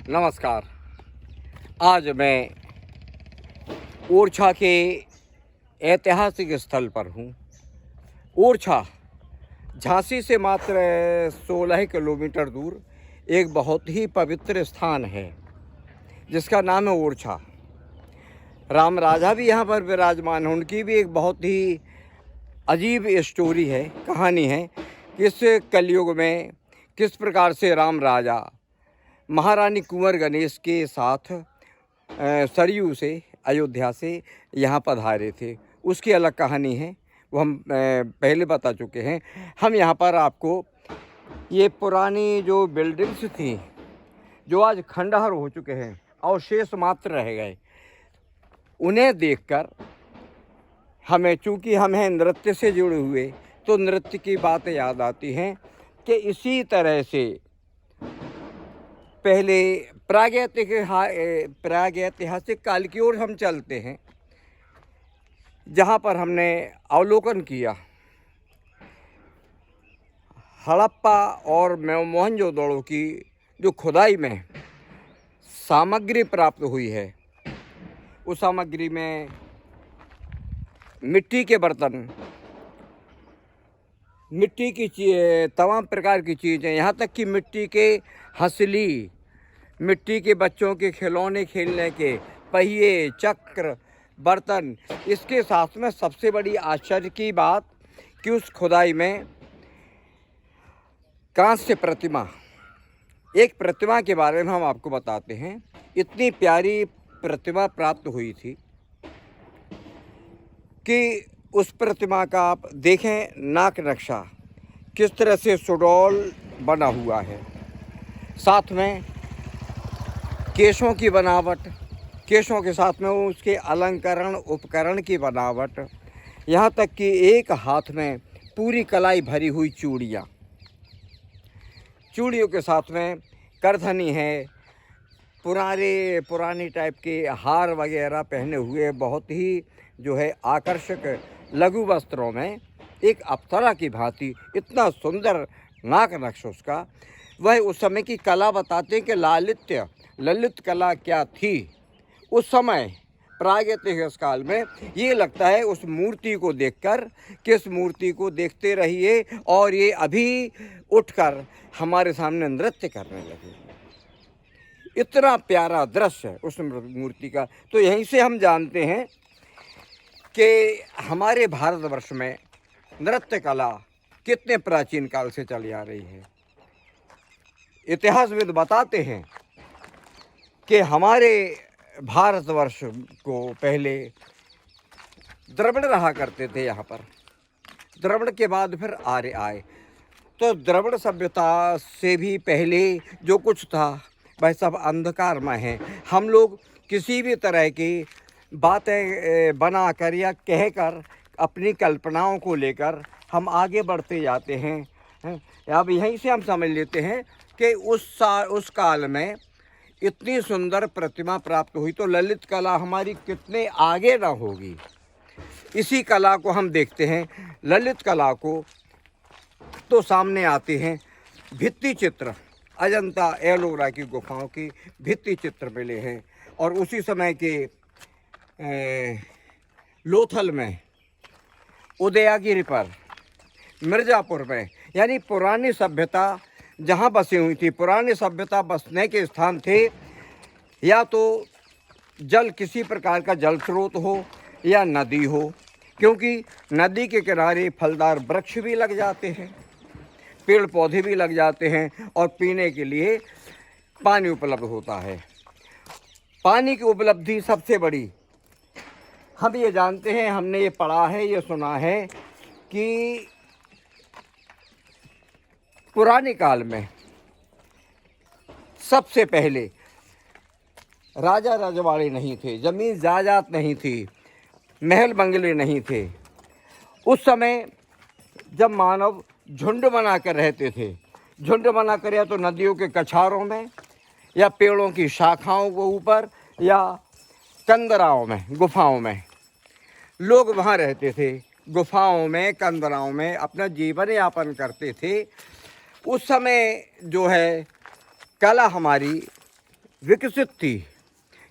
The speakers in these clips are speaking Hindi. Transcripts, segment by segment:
नमस्कार। आज मैं ओरछा के ऐतिहासिक स्थल पर हूँ। ओरछा झांसी से मात्र 16 किलोमीटर दूर एक बहुत ही पवित्र स्थान है जिसका नाम है ओरछा। राम राजा भी यहाँ पर विराजमान हैं। उनकी भी एक बहुत ही अजीब स्टोरी है, कहानी है कि इस कलयुग में किस प्रकार से राम राजा महारानी कुंवर गणेश के साथ सरयू से, अयोध्या से यहाँ पधारे थे। उसकी अलग कहानी है, वो हम पहले बता चुके हैं। हम यहाँ पर आपको ये पुरानी जो बिल्डिंग्स थी जो आज खंडहर हो चुके हैं, अवशेष मात्र रह गए, उन्हें देखकर हमें, चूँकि हम हैं नृत्य से जुड़े हुए, तो नृत्य की बातें याद आती हैं कि इसी तरह से पहले प्रागैतिहासिक काल की ओर हम चलते हैं, जहाँ पर हमने अवलोकन किया हड़प्पा और मोहनजोदड़ो की जो खुदाई में सामग्री प्राप्त हुई है। उस सामग्री में मिट्टी के बर्तन, मिट्टी की तमाम प्रकार की चीज़ें, यहाँ तक कि मिट्टी के हंसली, मिट्टी के बच्चों के खिलौने खेलने के पहिए, चक्र, बर्तन। इसके साथ में सबसे बड़ी आश्चर्य की बात कि उस खुदाई में कांस्य प्रतिमा, एक प्रतिमा के बारे में हम आपको बताते हैं। इतनी प्यारी प्रतिमा प्राप्त हुई थी कि उस प्रतिमा का आप देखें, नाक नक्शा किस तरह से सुडौल बना हुआ है, साथ में केशों की बनावट, केशों के साथ में उसके अलंकरण उपकरण की बनावट, यहाँ तक कि एक हाथ में पूरी कलाई भरी हुई चूड़ियाँ, चूड़ियों के साथ में करधनी है, पुरानी टाइप के हार वगैरह पहने हुए, बहुत ही जो है आकर्षक लघु वस्त्रों में एक अप्सरा की भांति इतना सुंदर नाक नक्श उसका। वह उस समय की कला बताते हैं कि ललित कला क्या थी उस समय प्रागैतिहासिक काल में। ये लगता है उस मूर्ति को देखकर कि इस मूर्ति को देखते रहिए और ये अभी उठकर हमारे सामने नृत्य करने लगे। इतना प्यारा दृश्य उस मूर्ति का। तो यहीं से हम जानते हैं कि हमारे भारतवर्ष में नृत्य कला कितने प्राचीन काल से चली आ रही है। इतिहासविद बताते हैं कि हमारे भारतवर्ष को पहले द्रविड़ रहा करते थे यहाँ पर। द्रविड़ के बाद फिर आर्य आए। तो द्रविड़ सभ्यता से भी पहले जो कुछ था वह सब अंधकारमय है। हम लोग किसी भी तरह की बातें बनाकर या कहकर अपनी कल्पनाओं को लेकर हम आगे बढ़ते जाते हैं। अब यहीं से हम समझ लेते हैं कि उस काल में इतनी सुंदर प्रतिमा प्राप्त हुई, तो ललित कला हमारी कितने आगे ना होगी। इसी कला को हम देखते हैं, ललित कला को। तो सामने आते हैं भित्ति चित्र, अजंता एलोरा की गुफाओं की भित्ति चित्र मिले हैं। और उसी समय के लोथल में, उदयगिरी पर, मिर्ज़ापुर में, यानी पुरानी सभ्यता जहाँ बसी हुई थी, पुरानी सभ्यता बसने के स्थान थे, या तो जल, किसी प्रकार का जल स्रोत हो या नदी हो, क्योंकि नदी के किनारे फलदार वृक्ष भी लग जाते हैं, पेड़ पौधे भी लग जाते हैं और पीने के लिए पानी उपलब्ध होता है। पानी की उपलब्धि सबसे बड़ी हम ये जानते हैं, हमने ये पढ़ा है, ये सुना है कि पुराने काल में सबसे पहले राजा रजवाड़े नहीं थे, ज़मीन जायदाद नहीं थी, महल बंगले नहीं थे। उस समय जब मानव झुंड बनाकर रहते थे, झुंड बनाकर या तो नदियों के कछारों में या पेड़ों की शाखाओं के ऊपर या कंदराओं में, गुफाओं में, लोग वहाँ रहते थे। गुफाओं में, कंदराओं में अपना जीवन यापन करते थे। उस समय जो है कला हमारी विकसित थी,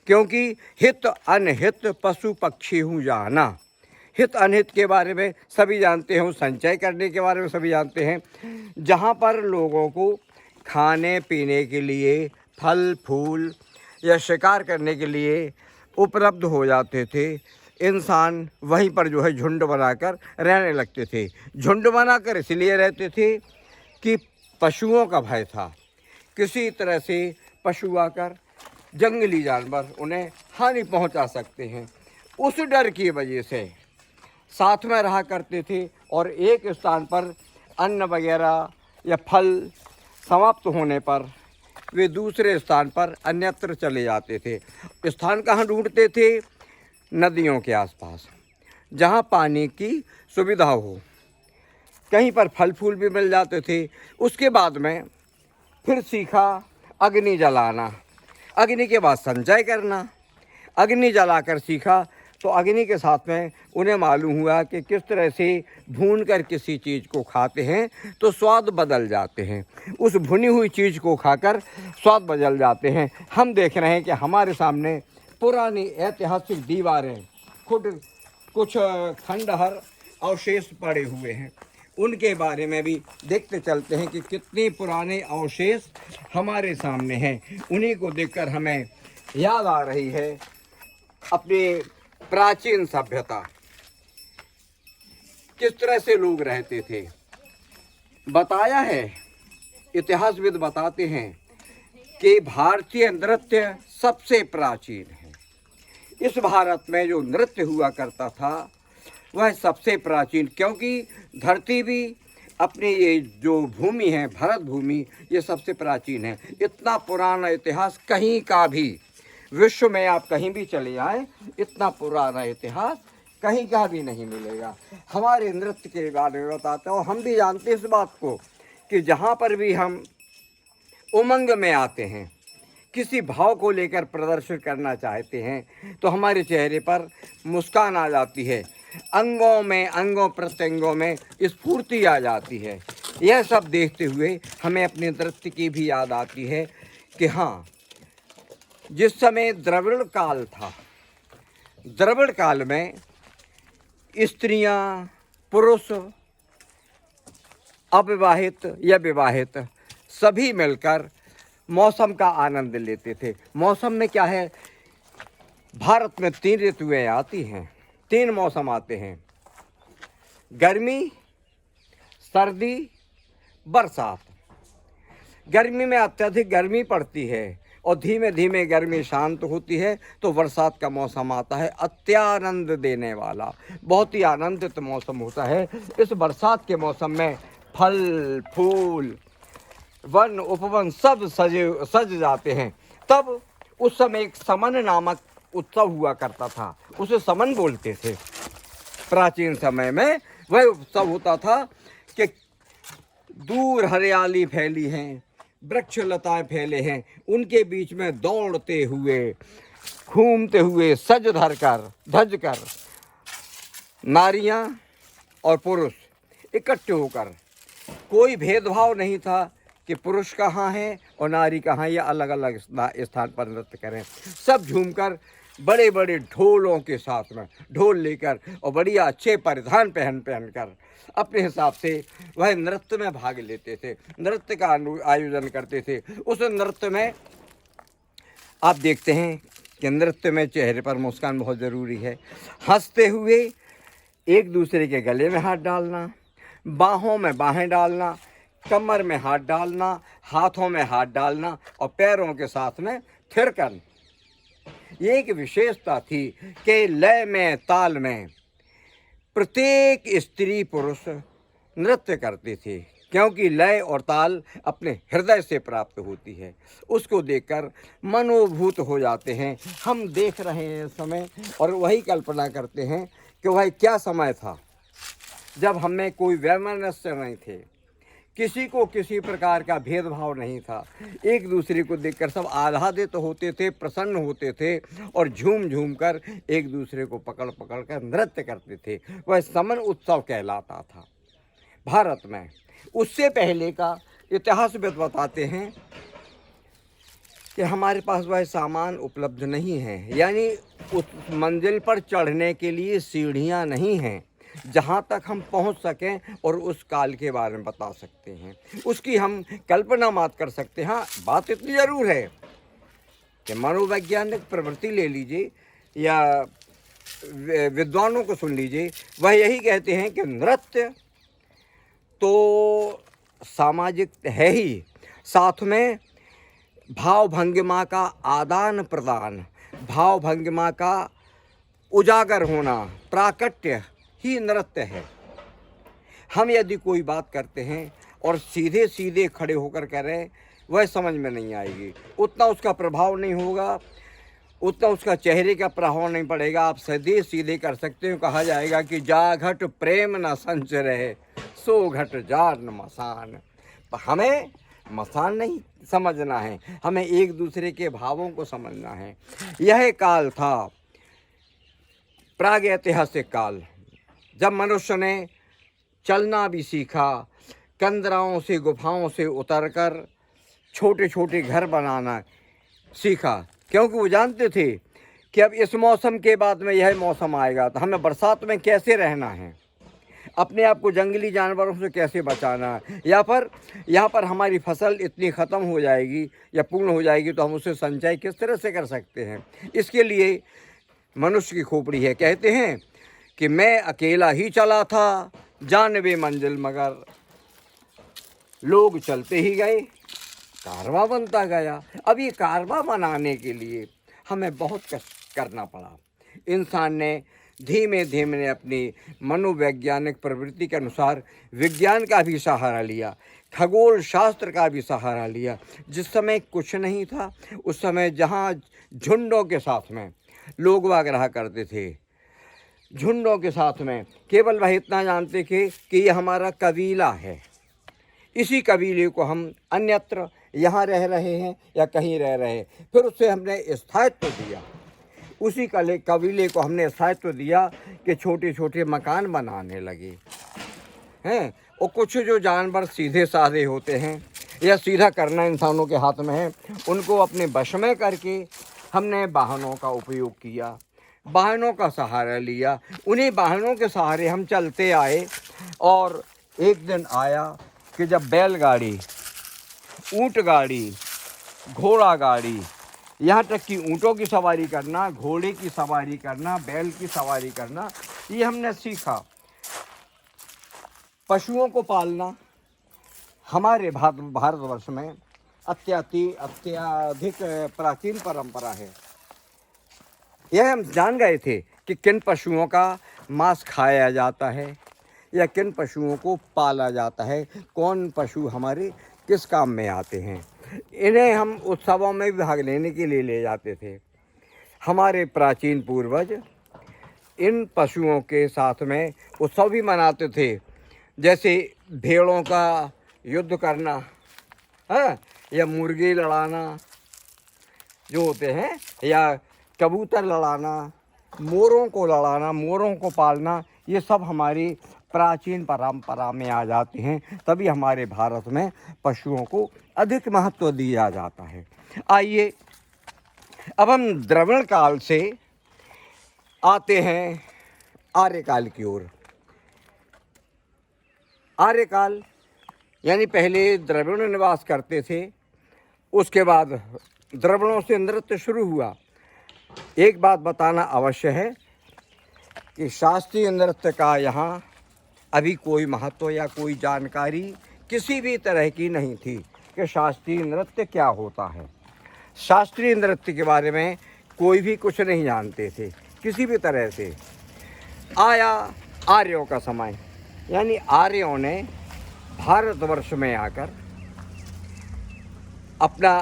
क्योंकि हित अनहित पशु पक्षी हूँ जाना। हित अनहित के बारे में सभी जानते हैं, संचय करने के बारे में सभी जानते हैं। जहाँ पर लोगों को खाने पीने के लिए फल फूल या शिकार करने के लिए उपलब्ध हो जाते थे, इंसान वहीं पर जो है झुंड बनाकर रहने लगते थे। झुंड बनाकर इसलिए रहते थे कि पशुओं का भय था, किसी तरह से पशु आकर जंगली जानवर उन्हें हानि पहुंचा सकते हैं। उस डर की वजह से साथ में रहा करते थे और एक स्थान पर अन्न वगैरह या फल समाप्त होने पर वे दूसरे स्थान पर अन्यत्र चले जाते थे। स्थान कहाँ ढूंढते थे? नदियों के आसपास, जहाँ पानी की सुविधा हो। कहीं पर फल फूल भी मिल जाते थे। उसके बाद में फिर सीखा अग्नि जलाना, अग्नि के बाद संचय करना। अग्नि जलाकर सीखा तो अग्नि के साथ में उन्हें मालूम हुआ कि किस तरह से भून कर किसी चीज़ को खाते हैं तो स्वाद बदल जाते हैं। उस भुनी हुई चीज़ को खाकर स्वाद बदल जाते हैं। हम देख रहे हैं कि हमारे सामने पुरानी ऐतिहासिक दीवारें, खुद कुछ खंडहर अवशेष पड़े हुए हैं। उनके बारे में भी देखते चलते हैं कि कितने पुराने अवशेष हमारे सामने हैं। उन्हीं को देखकर हमें याद आ रही है अपनी प्राचीन सभ्यता, किस तरह से लोग रहते थे। बताया है, इतिहासविद बताते हैं कि भारतीय नृत्य सबसे प्राचीन है। इस भारत में जो नृत्य हुआ करता था वह सबसे प्राचीन, क्योंकि धरती भी अपनी ये जो भूमि है, भरत भूमि, ये सबसे प्राचीन है। इतना पुराना इतिहास कहीं का भी विश्व में आप कहीं भी चले आए, इतना पुराना इतिहास कहीं का भी नहीं मिलेगा। हमारे नृत्य के बारे में बताते हैं और हम भी जानते हैं इस बात को कि जहाँ पर भी हम उमंग में आते हैं, किसी भाव को लेकर प्रदर्शन करना चाहते हैं तो हमारे चेहरे पर मुस्कान आ जाती है, अंगों में, अंगों प्रत्यंगों में स्फूर्ति आ जाती है। यह सब देखते हुए हमें अपने नृत्य की भी याद आती है कि हाँ, जिस समय द्रविड़ काल था, द्रविड़ काल में स्त्रियां, पुरुष, अविवाहित या विवाहित सभी मिलकर मौसम का आनंद लेते थे। मौसम में क्या है, भारत में 3 ऋतुएं आती हैं, 3 मौसम आते हैं, गर्मी, सर्दी, बरसात। गर्मी में अत्यधिक गर्मी पड़ती है और धीमे धीमे गर्मी शांत होती है तो बरसात का मौसम आता है, अत्यानंद देने वाला, बहुत ही आनंदित मौसम होता है। इस बरसात के मौसम में फल फूल, वन उपवन सब सज जाते हैं। तब उस समय एक समन नामक उत्सव हुआ करता था, उसे समन बोलते थे। प्राचीन समय में वह उत्सव होता था कि दूर हरियाली फैली है, वृक्ष लताएं फैले हैं, उनके बीच में दौड़ते हुए, घूमते हुए, सज धज कर नारियां और पुरुष इकट्ठे होकर, कोई भेदभाव नहीं था कि पुरुष कहाँ है और नारी कहाँ, या अलग अलग स्थान पर नृत्य करें। सब झूमकर बड़े बड़े ढोलों के साथ में, ढोल लेकर और बढ़िया अच्छे परिधान पहन कर अपने हिसाब से वह नृत्य में भाग लेते थे, नृत्य का आयोजन करते थे। उस नृत्य में आप देखते हैं कि नृत्य में चेहरे पर मुस्कान बहुत ज़रूरी है। हंसते हुए एक दूसरे के गले में हाथ डालना, बाहों में बाहें डालना, कमर में हाथ डालना, हाथों में हाथ डालना और पैरों के साथ में थिरकन। ये एक विशेषता थी कि लय में, ताल में प्रत्येक स्त्री पुरुष नृत्य करते थे, क्योंकि लय और ताल अपने हृदय से प्राप्त होती है। उसको देखकर मनोभूत हो जाते हैं। हम देख रहे हैं समय और वही कल्पना करते हैं कि वह क्या समय था जब हमें कोई वैमनस्य नहीं थे, किसी को किसी प्रकार का भेदभाव नहीं था। एक दूसरे को देखकर सब आह्लादित होते थे, प्रसन्न होते थे और झूम झूम कर एक दूसरे को पकड़ पकड़ कर नृत्य करते थे। वह समन उत्सव कहलाता था भारत में। उससे पहले का इतिहास में बताते हैं कि हमारे पास वह सामान उपलब्ध नहीं है, यानी उस मंजिल पर चढ़ने के लिए सीढ़ियां नहीं हैं जहां तक हम पहुंच सकें और उस काल के बारे में बता सकते हैं। उसकी हम कल्पना मात्र कर सकते हैं। हाँ, बात इतनी ज़रूर है कि मनोवैज्ञानिक प्रवृत्ति ले लीजिए या विद्वानों को सुन लीजिए, वह यही कहते हैं कि नृत्य तो सामाजिक है ही, साथ में भाव भंगिमा का आदान प्रदान, भाव भंगिमा का उजागर होना, प्राकट्य ही नृत्य है। हम यदि कोई बात करते हैं और सीधे सीधे खड़े होकर कह रहे हैं, वह समझ में नहीं आएगी, उतना उसका प्रभाव नहीं होगा, उतना उसका चेहरे का प्रभाव नहीं पड़ेगा। आप सीधे सीधे कर सकते हो, कहा जाएगा कि जा घट प्रेम न संच रहे, सो घट जार न मसान। हमें मसान नहीं समझना है, हमें एक दूसरे के भावों को समझना है। यह काल था प्राग ऐतिहासिक काल, जब मनुष्य ने चलना भी सीखा, कंदराओं से गुफाओं से उतरकर छोटे छोटे घर बनाना सीखा, क्योंकि वो जानते थे कि अब इस मौसम के बाद में यह मौसम आएगा, तो हमें बरसात में कैसे रहना है, अपने आप को जंगली जानवरों से कैसे बचाना है, या पर यहाँ पर हमारी फसल इतनी ख़त्म हो जाएगी या पूर्ण हो जाएगी तो हम उसे संचय किस तरह से कर सकते हैं। इसके लिए मनुष्य की खोपड़ी है। कहते हैं कि मैं अकेला ही चला था, जानबे मंजिल मगर लोग चलते ही गए, कारवां बनता गया। अब ये कारवां बनाने के लिए हमें बहुत कष्ट करना पड़ा। इंसान ने धीमे धीमे अपनी मनोवैज्ञानिक प्रवृत्ति के अनुसार विज्ञान का भी सहारा लिया, खगोल शास्त्र का भी सहारा लिया। जिस समय कुछ नहीं था, उस समय जहाँ झुंडों के साथ में लोग वाग रहा करते थे, झुंडों के साथ में केवल वह इतना जानते थे कि ये हमारा कबीला है, इसी कबीले को हम अन्यत्र यहाँ रह रहे हैं या कहीं रह रहे हैं। फिर उससे हमने स्थायित्व दिया, उसी कबीले को हमने स्थायित्व दिया कि छोटे छोटे मकान बनाने लगे हैं। और कुछ जो जानवर सीधे साधे होते हैं या सीधा करना इंसानों के हाथ में है, उनको अपने वश में करके हमने वाहनों का उपयोग किया, वाहनों का सहारा लिया। उन्हीं वाहनों के सहारे हम चलते आए और एक दिन आया कि जब बैलगाड़ी, ऊँट गाड़ी, घोड़ा गाड़ी, यहाँ तक कि ऊँटों की सवारी करना, घोड़े की सवारी करना, बैल की सवारी करना, ये हमने सीखा। पशुओं को पालना हमारे भारतवर्ष में अत्यधिक प्राचीन परंपरा है। यह हम जान गए थे कि किन पशुओं का मांस खाया जाता है या किन पशुओं को पाला जाता है, कौन पशु हमारे किस काम में आते हैं। इन्हें हम उत्सवों में भाग लेने के लिए ले जाते थे। हमारे प्राचीन पूर्वज इन पशुओं के साथ में उत्सव भी मनाते थे, जैसे भेड़ों का युद्ध करना है, या मुर्गे लड़ाना जो होते हैं, या कबूतर लड़ाना, मोरों को लड़ाना, मोरों को पालना, ये सब हमारी प्राचीन परंपरा में आ जाते हैं। तभी हमारे भारत में पशुओं को अधिक महत्व दिया जाता है। आइए अब हम द्रविड़ काल से आते हैं आर्यकाल की ओर। आर्यकाल यानी पहले द्रविड़ निवास करते थे, उसके बाद द्रविड़ों से नृत्य शुरू हुआ। एक बात बताना अवश्य है कि शास्त्रीय नृत्य का यहाँ अभी कोई महत्व या कोई जानकारी किसी भी तरह की नहीं थी कि शास्त्रीय नृत्य क्या होता है। शास्त्रीय नृत्य के बारे में कोई भी कुछ नहीं जानते थे किसी भी तरह से। आया आर्यों का समय, यानी आर्यों ने भारतवर्ष में आकर अपना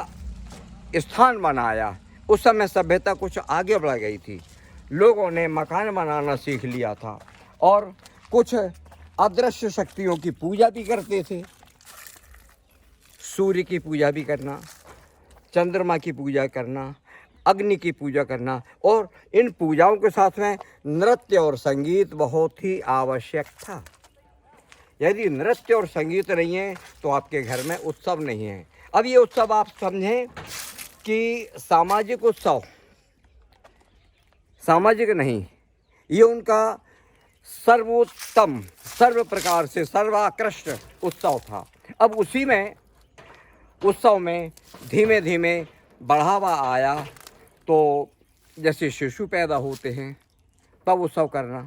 स्थान बनाया। उस समय सभ्यता कुछ आगे बढ़ गई थी, लोगों ने मकान बनाना सीख लिया था और कुछ अदृश्य शक्तियों की पूजा भी करते थे। सूर्य की पूजा भी करना, चंद्रमा की पूजा करना, अग्नि की पूजा करना, और इन पूजाओं के साथ में नृत्य और संगीत बहुत ही आवश्यक था। यदि नृत्य और संगीत नहीं है तो आपके घर में उत्सव नहीं है। अब ये उत्सव आप समझें कि सामाजिक उत्सव, सामाजिक नहीं, ये उनका सर्वोत्तम, सर्व प्रकार से सर्वाकृष्ट उत्सव था। अब उसी में, उत्सव में धीमे धीमे बढ़ावा आया। तो जैसे शिशु पैदा होते हैं तब उत्सव करना,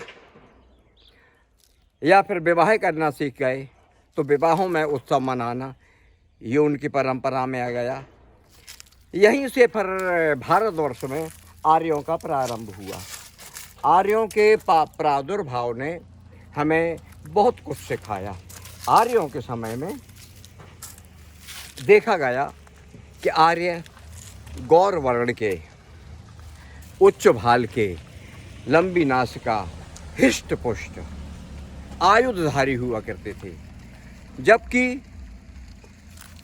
या फिर विवाह करना सीख गए तो विवाहों में उत्सव मनाना, ये उनकी परंपरा में आ गया। यहीं से फिर भारतवर्ष में आर्यों का प्रारंभ हुआ। आर्यों के प्रादुर्भाव ने हमें बहुत कुछ सिखाया। आर्यों के समय में देखा गया कि आर्य गौर वर्ण के, उच्च भाल के, लंबी नासिका, हिष्ट पुष्ट, आयुधधारी हुआ करते थे, जबकि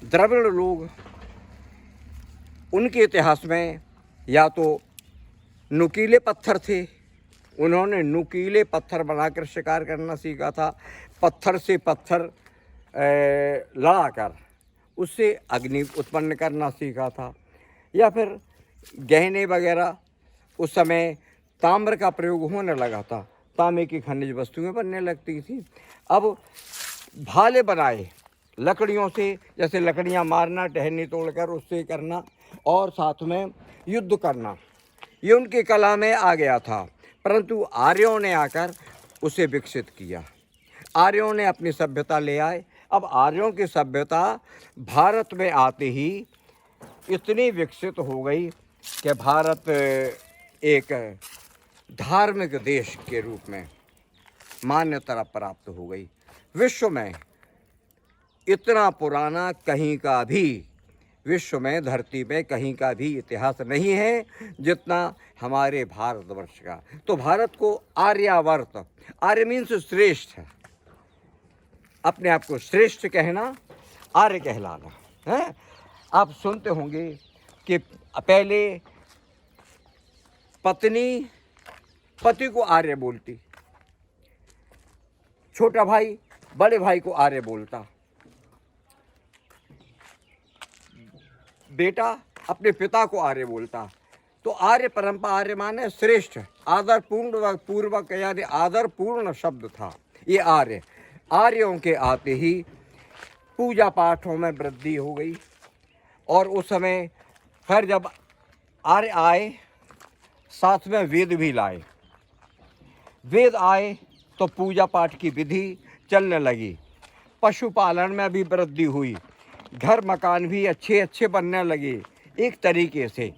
द्रविड़ लोग, उनके इतिहास में या तो नुकीले पत्थर थे, उन्होंने नुकीले पत्थर बनाकर शिकार करना सीखा था, पत्थर से पत्थर लड़ाकर उससे अग्नि उत्पन्न करना सीखा था, या फिर गहने वगैरह, उस समय ताम्र का प्रयोग होने लगा था, तांबे की खनिज वस्तुएं बनने लगती थी। अब भाले बनाए लकड़ियों से, जैसे लकड़ियां मारना, टहनी तोड़कर उससे करना, और साथ में युद्ध करना, ये उनकी कला में आ गया था। परंतु आर्यों ने आकर उसे विकसित किया, आर्यों ने अपनी सभ्यता ले आए। अब आर्यों की सभ्यता भारत में आते ही इतनी विकसित हो गई कि भारत एक धार्मिक देश के रूप में मान्यता प्राप्त हो गई। विश्व में इतना पुराना कहीं का भी, विश्व में, धरती में कहीं का भी इतिहास नहीं है जितना हमारे भारतवर्ष का। तो भारत को आर्यावर्त, आर्य मीन्स श्रेष्ठ, अपने आप को श्रेष्ठ कहना, आर्य कहलाना है। आप सुनते होंगे कि पहले पत्नी पति को आर्य बोलती, छोटा भाई बड़े भाई को आर्य बोलता, बेटा अपने पिता को आर्य बोलता। तो आर्य परंपरा, आर्य माने श्रेष्ठ, आदरपूर्ण पूर्वक, यानी आदरपूर्ण शब्द था ये आर्य। आर्यों के आते ही पूजा पाठों में वृद्धि हो गई, और उस समय फिर जब आर्य आए, साथ में वेद भी लाए। वेद आए तो पूजा पाठ की विधि चलने लगी, पशुपालन में भी वृद्धि हुई, घर मकान भी अच्छे अच्छे बनने लगे, एक तरीके से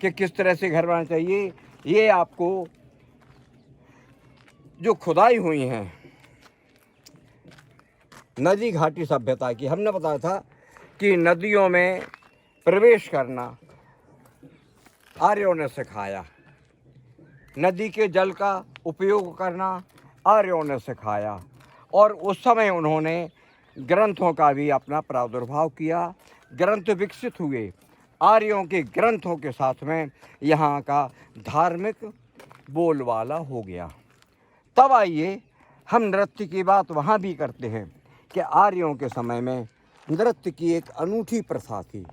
कि किस तरह से घर बनना चाहिए। ये आपको जो खुदाई हुई हैं नदी घाटी सभ्यता की, हमने बताया था कि नदियों में प्रवेश करना आर्यों ने सिखाया, नदी के जल का उपयोग करना आर्यों ने सिखाया, और उस समय उन्होंने ग्रंथों का भी अपना प्रादुर्भाव किया, ग्रंथ विकसित हुए। आर्यों के ग्रंथों के साथ में यहाँ का धार्मिक बोलबाला हो गया। तब आइए हम नृत्य की बात वहाँ भी करते हैं कि आर्यों के समय में नृत्य की एक अनूठी प्रथा थी।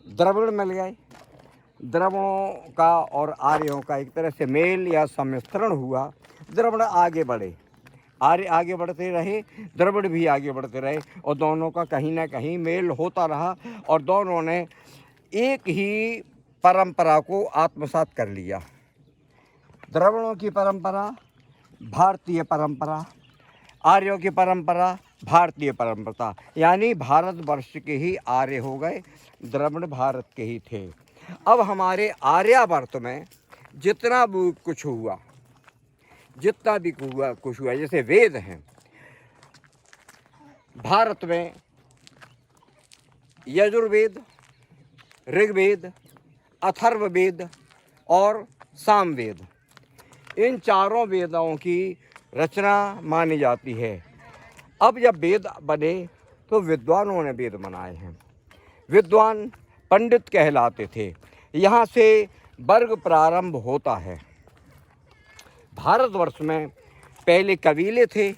द्रविड़ मिल गए, द्रविड़ों का और आर्यों का एक तरह से मेल या सम्मिश्रण हुआ। द्रविड़ आगे बढ़े, आर्य आगे बढ़ते रहे, द्रविड़ भी आगे बढ़ते रहे, और दोनों का कहीं ना कहीं मेल होता रहा, और दोनों ने एक ही परंपरा को आत्मसात कर लिया। द्रविड़ों की परंपरा भारतीय परंपरा, आर्यों की परंपरा भारतीय परंपरा, यानी भारतवर्ष के ही आर्य हो गए, द्रविड़ भारत के ही थे। अब हमारे आर्यावर्त में जितना भी कुछ हुआ, जितना भी कुछ हुआ, जैसे वेद हैं भारत में, यजुर्वेद, ऋग्वेद, अथर्ववेद और सामवेद, इन चारों वेदों की रचना मानी जाती है। अब जब वेद बने तो विद्वानों ने वेद बनाए हैं, विद्वान पंडित कहलाते थे, यहाँ से वर्ग प्रारंभ होता है। भारतवर्ष में पहले कबीले थे,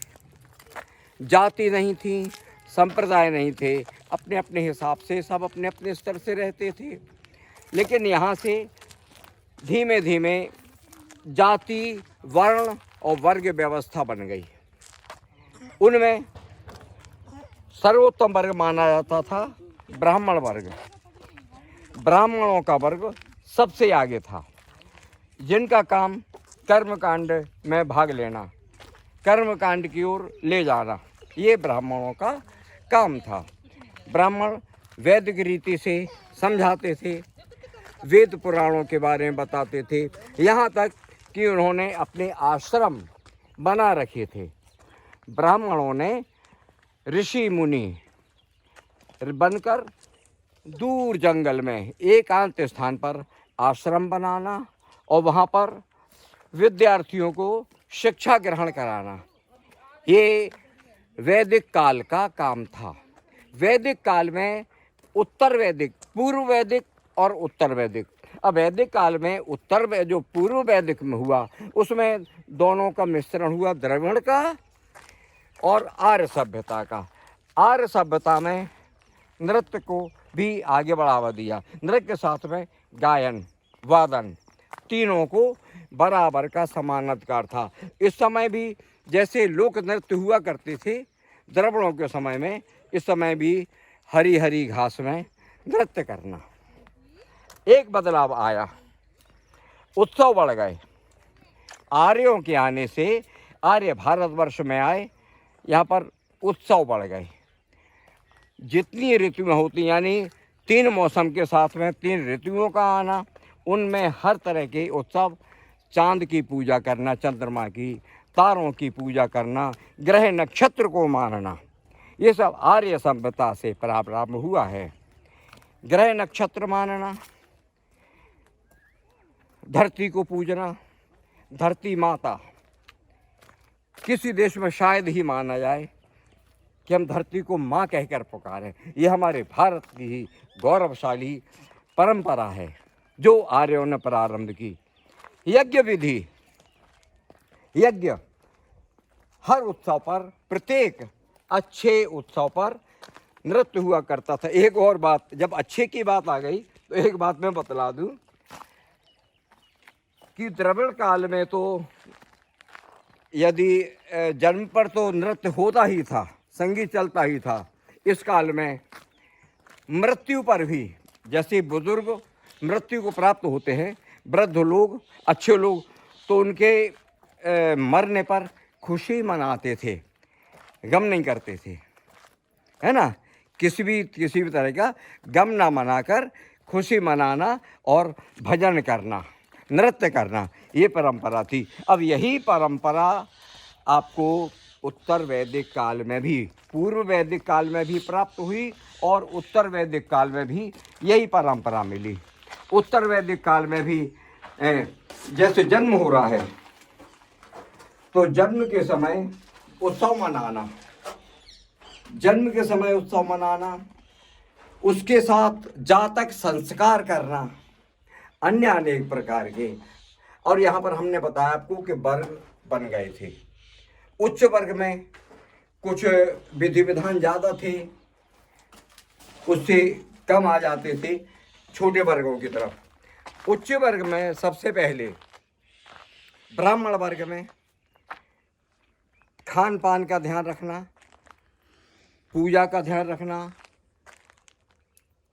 जाति नहीं थी, संप्रदाय नहीं थे, अपने अपने हिसाब से सब अपने अपने स्तर से रहते थे। लेकिन यहाँ से धीमे धीमे जाति, वर्ण और वर्ग व्यवस्था बन गई। उनमें सर्वोत्तम वर्ग माना जाता था ब्राह्मण वर्ग। ब्राह्मणों का वर्ग सबसे आगे था, जिनका काम कर्मकांड में भाग लेना, कर्मकांड की ओर ले जाना, ये ब्राह्मणों का काम था। ब्राह्मण वैदिक रीति से समझाते थे, वेद पुराणों के बारे में बताते थे, यहाँ तक कि उन्होंने अपने आश्रम बना रखे थे। ब्राह्मणों ने ऋषि मुनि बनकर दूर जंगल में एकांत स्थान पर आश्रम बनाना और वहाँ पर विद्यार्थियों को शिक्षा ग्रहण कराना, ये वैदिक काल का काम था। वैदिक काल में उत्तर वैदिक, पूर्व वैदिक और उत्तर वैदिक। अब वैदिक काल में जो पूर्व वैदिक में हुआ, उसमें दोनों का मिश्रण हुआ, द्रविड़ का और आर्य सभ्यता का। आर्य सभ्यता में नृत्य को भी आगे बढ़ावा दिया। नृत्य के साथ में गायन, वादन, तीनों को बराबर का समान अधिकार था। इस समय भी जैसे लोक नृत्य हुआ करते थे द्रविड़ों के समय में, इस समय भी हरी हरी घास में नृत्य करना। एक बदलाव आया, उत्सव बढ़ गए। आर्यों के आने से आर्य भारतवर्ष में आए, यहाँ पर उत्सव बढ़ गए। जितनी ऋतुएं होती, यानी 3 मौसम के साथ में 3 ऋतुओं का आना, उनमें हर तरह के उत्सव, चांद की पूजा करना, चंद्रमा की, तारों की पूजा करना, ग्रह नक्षत्र को मानना, ये सब आर्य सभ्यता से प्रारंभ हुआ है। ग्रह नक्षत्र मानना, धरती को पूजना, धरती माता। किसी देश में शायद ही माना जाए कि हम धरती को माँ कहकर पुकारें। ये हमारे भारत की ही गौरवशाली परंपरा है जो आर्यों ने प्रारंभ की। यज्ञ विधि, यज्ञ हर उत्सव पर, प्रत्येक अच्छे उत्सव पर नृत्य हुआ करता था। एक और बात, जब अच्छे की बात आ गई तो एक बात मैं बतला दूं कि द्रविड़ काल में तो यदि जन्म पर तो नृत्य होता ही था, संगीत चलता ही था। इस काल में मृत्यु पर भी, जैसे बुजुर्ग मृत्यु को प्राप्त होते हैं, वृद्ध लोग, अच्छे लोग, तो उनके मरने पर खुशी मनाते थे, गम नहीं करते थे, है ना। किसी भी तरह का गम ना मनाकर खुशी मनाना और भजन करना, नृत्य करना, ये परंपरा थी। अब यही परंपरा आपको उत्तर वैदिक काल में भी, पूर्व वैदिक काल में भी प्राप्त हुई और उत्तर वैदिक काल में भी यही परंपरा मिली। उत्तर वैदिक काल में भी जैसे जन्म हो रहा है तो जन्म के समय उत्सव मनाना, जन्म के समय उत्सव मनाना, उसके साथ जातक संस्कार करना, अन्य अनेक प्रकार के। और यहाँ पर हमने बताया आपको कि वर्ग बन गए थे। उच्च वर्ग में कुछ विधि विधान ज़्यादा थे, उससे कम आ जाते थे छोटे वर्गों की तरफ। उच्च वर्ग में सबसे पहले ब्राह्मण वर्ग में खान पान का ध्यान रखना, पूजा का ध्यान रखना,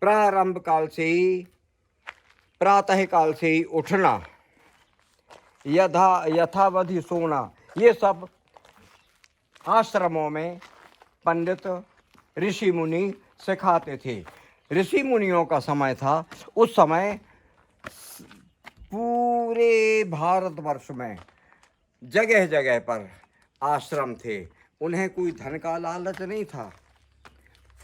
प्रारंभ काल से ही, प्रातः काल से ही उठना, यथावधि सोना, ये सब आश्रमों में पंडित ऋषि मुनि सिखाते थे। ऋषि मुनियों का समय था, उस समय पूरे भारतवर्ष में जगह जगह पर आश्रम थे। उन्हें कोई धन का लालच नहीं था।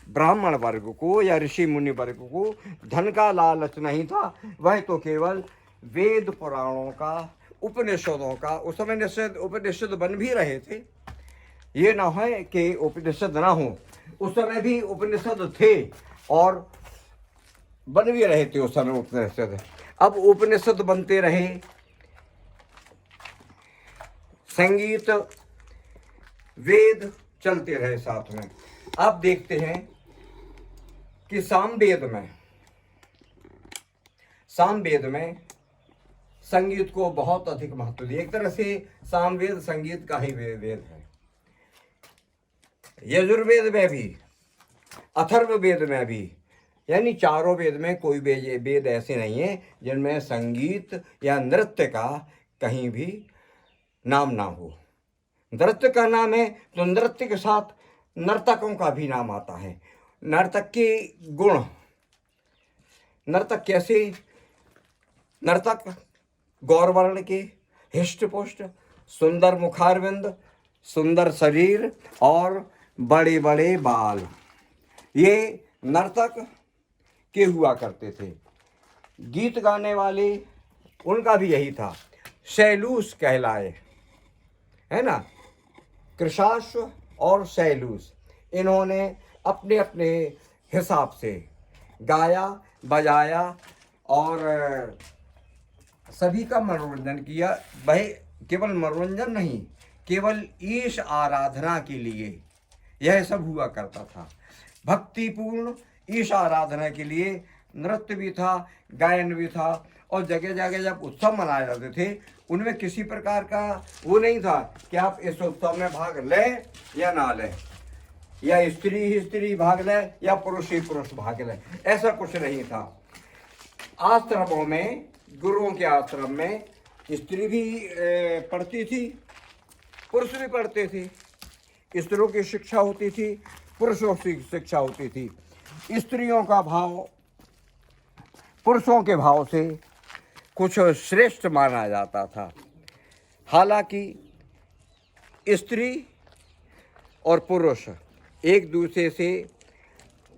ब्राह्मण वर्ग को या ऋषि मुनि वर्ग को धन का लालच नहीं था। वह तो केवल वेद पुराणों का, उपनिषदों का, उस समय निश्चित उपनिषद बन भी रहे थे, ये ना है कि उपनिषद ना हो, उस समय भी उपनिषद थे और बन भी रहे थे उस समय उपनिषद। अब उपनिषद बनते रहे, संगीत, वेद चलते रहे साथ में। अब देखते हैं कि सामवेद में, सामवेद में संगीत को बहुत अधिक महत्व दिया। एक तरह से सामवेद संगीत का ही वेद है। यजुर्वेद में भी, अथर्ववेद में भी, यानी चारों वेद में कोई वेद ऐसे नहीं है जिनमें संगीत या नृत्य का कहीं भी नाम ना हो। नृत्य का नाम है तो नृत्य के साथ नर्तकों का भी नाम आता है। नर्तक के गुण, नर्तक कैसे? नर्तक गौरवर्ण के, हिष्ट पुष्ट, सुंदर मुखारविंद, सुंदर शरीर और बड़े बड़े बाल, ये नर्तक के हुआ करते थे। गीत गाने वाले, उनका भी यही था, शैलूस कहलाए, है ना। कृशाश्व और शैलूस, इन्होंने अपने अपने हिसाब से गाया बजाया और सभी का मनोरंजन किया। वह केवल मनोरंजन नहीं, केवल ईश आराधना के लिए यह सब हुआ करता था। भक्तिपूर्ण ईश आराधना के लिए नृत्य भी था, गायन भी था। और जगह जगह जब उत्सव मनाए जाते थे, उनमें किसी प्रकार का वो नहीं था कि आप इस उत्सव में भाग लें या ना लें, या स्त्री ही स्त्री भाग ले या पुरुष ही पुरुष भाग ले, ऐसा कुछ नहीं था। आश्रमों में, गुरुओं के आश्रम में स्त्री भी पढ़ती थी, पुरुष भी पढ़ते थे। स्त्रियों की शिक्षा होती थी, पुरुषों की शिक्षा होती थी। स्त्रियों का भाव पुरुषों के भाव से कुछ श्रेष्ठ माना जाता था। हालांकि स्त्री और पुरुष एक दूसरे से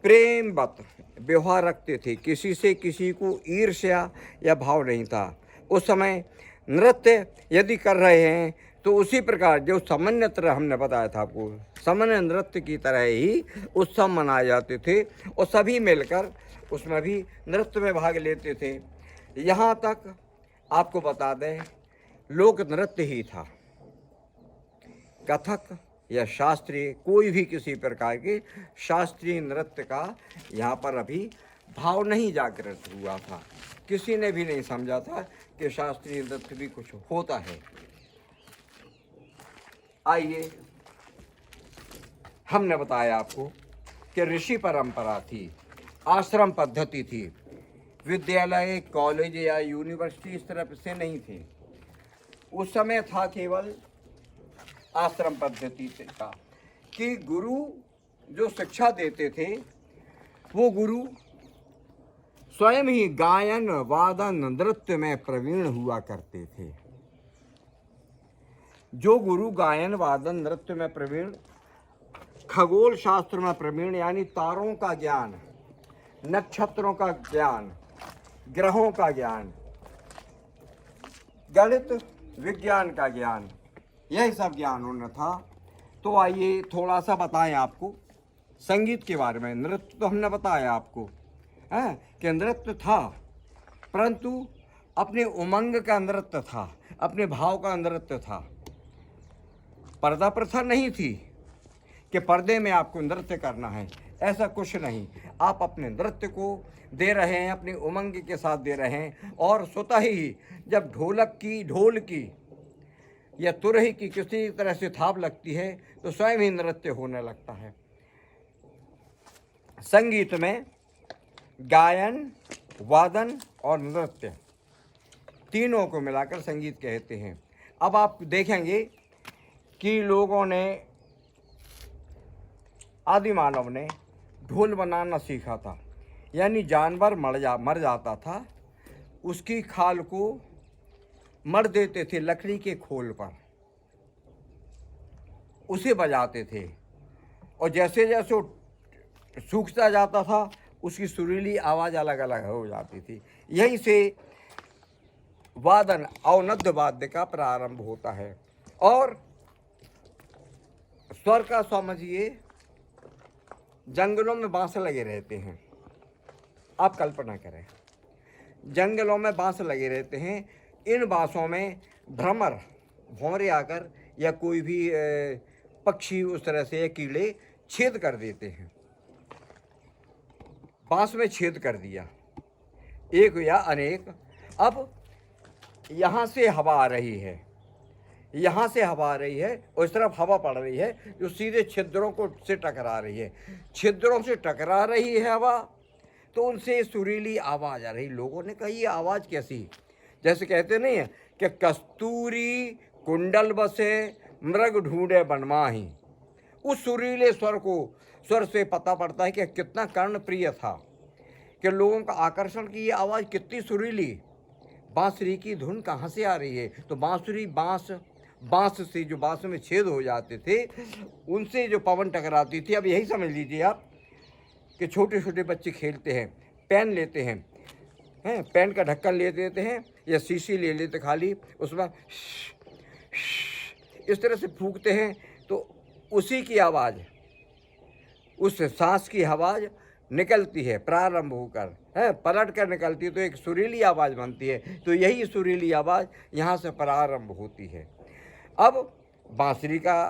प्रेमवत व्यवहार रखते थे, किसी से किसी को ईर्ष्या या भाव नहीं था। उस समय नृत्य यदि कर रहे हैं तो उसी प्रकार जो सामान्यतः हमने बताया था आपको, सामान्य नृत्य की तरह ही उत्सव मनाए जाते थे और सभी मिलकर उसमें भी नृत्य में भाग लेते थे। यहाँ तक आपको बता दें, लोक नृत्य ही था। कथक या शास्त्रीय, कोई भी किसी प्रकार के शास्त्रीय नृत्य का यहाँ पर अभी भाव नहीं जागृत हुआ था। किसी ने भी नहीं समझा था कि शास्त्रीय नृत्य भी कुछ होता है। आइए, हमने बताया आपको कि ऋषि परंपरा थी, आश्रम पद्धति थी, विद्यालय, कॉलेज या यूनिवर्सिटी इस तरह से नहीं थे। उस समय था केवल आश्रम पद्धति का, कि गुरु जो शिक्षा देते थे वो गुरु स्वयं ही गायन, वादन, नृत्य में प्रवीण हुआ करते थे। जो गुरु गायन, वादन, नृत्य में प्रवीण, खगोल शास्त्र में प्रवीण, यानी तारों का ज्ञान, नक्षत्रों का ज्ञान, ग्रहों का ज्ञान, गणित विज्ञान का ज्ञान, यही सब ज्ञान उन्हें था। तो आइए थोड़ा सा बताएं आपको संगीत के बारे में। नृत्य तो हमने बताया आपको है कि नृत्य था, परंतु अपने उमंग का नृत्य था, अपने भाव का नृत्य था। पर्दा प्रथा नहीं थी कि पर्दे में आपको नृत्य करना है, ऐसा कुछ नहीं। आप अपने नृत्य को दे रहे हैं, अपनी उमंग के साथ दे रहे हैं, और स्वतः ही जब ढोलक की, ढोल की या तुरही की किसी तरह से थाप लगती है तो स्वयं ही नृत्य होने लगता है। संगीत में गायन, वादन और नृत्य तीनों को मिलाकर संगीत कहते हैं। अब आप देखेंगे कि लोगों ने, आदि मानव ने ढोल बनाना सीखा था। यानी जानवर मर जाता था, उसकी खाल को मर देते थे लकड़ी के खोल पर, उसे बजाते थे, और जैसे जैसे वो सूखता जाता था उसकी सुरीली आवाज़ अलग अलग हो जाती थी। यहीं से वादन, अवनद्य वाद्य का प्रारंभ होता है। और स्वर का समझिए, जंगलों में बांस लगे रहते हैं। आप कल्पना करें, जंगलों में बांस लगे रहते हैं, इन बांसों में भ्रमर, भौरे आकर या कोई भी पक्षी उस तरह से कीड़े छेद कर देते हैं। बांस में छेद कर दिया, एक या अनेक। अब यहाँ से हवा आ रही है, यहाँ से हवा आ रही है और इस तरफ हवा पड़ रही है जो सीधे छिद्रों को से टकरा रही है। छिद्रों से टकरा रही है हवा, तो उनसे सुरीली आवाज़ आ रही। लोगों ने कहा ये आवाज़ कैसी, जैसे कहते नहीं है कि कस्तूरी कुंडल बसे मृग ढूंढे बनमाही। उस सुरीले स्वर से पता पड़ता है कि कितना कर्णप्रिय था, कि लोगों का आकर्षण की ये आवाज़ कितनी सुरीली। बांसुरी की धुन कहाँ से आ रही है? तो बांसुरी बांस से, जो बांस में छेद हो जाते थे उनसे जो पवन टकराती थी। अब यही समझ लीजिए आप कि छोटे छोटे बच्चे खेलते हैं, पेन लेते हैं, पेन का ढक्कन ले देते हैं या शीशी ले लेते खाली, उसमें इस तरह से फूंकते हैं, तो उसी की आवाज़, उस सांस की आवाज़ निकलती है प्रारंभ होकर, है पलट कर निकलती है, तो एक सुरीली आवाज़ बनती है। तो यही सुरीली आवाज़ यहाँ से प्रारंभ होती है। अब बांसुरी का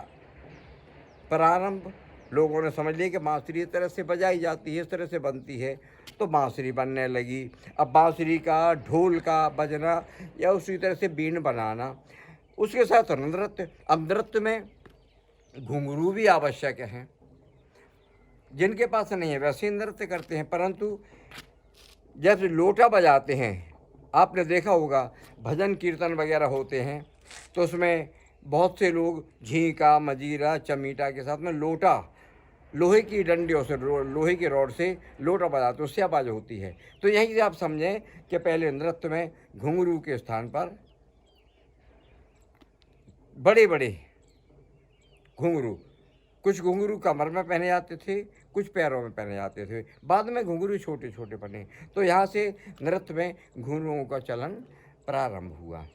प्रारंभ लोगों ने समझ लिया कि बांसुरी इस तरह से बजाई जाती है, इस तरह से बनती है, तो बांसुरी बनने लगी। अब बांसुरी का, ढोल का बजना या उसी तरह से बीन बनाना, उसके साथ नृत्य। अब नृत्य में घुंघरू भी आवश्यक हैं। जिनके पास नहीं है वैसे नृत्य करते हैं, परंतु जैसे लोटा बजाते हैं, आपने देखा होगा भजन कीर्तन वगैरह होते हैं, तो उसमें बहुत से लोग झींका, मजीरा, चमीटा के साथ में लोटा, लोहे की डंडियों से, लोहे की रॉड से लोटा बजाते, उससे आवाज़ होती है। तो यहीं से आप समझें कि पहले नृत्य में घुंघरू के स्थान पर बड़े बड़े घुंघरू, कुछ घुंघरू कमर में पहने जाते थे, कुछ पैरों में पहने जाते थे, बाद में घुंघरू छोटे छोटे बने। तो यहाँ से नृत्य में घुंघरूओं का चलन प्रारंभ हुआ।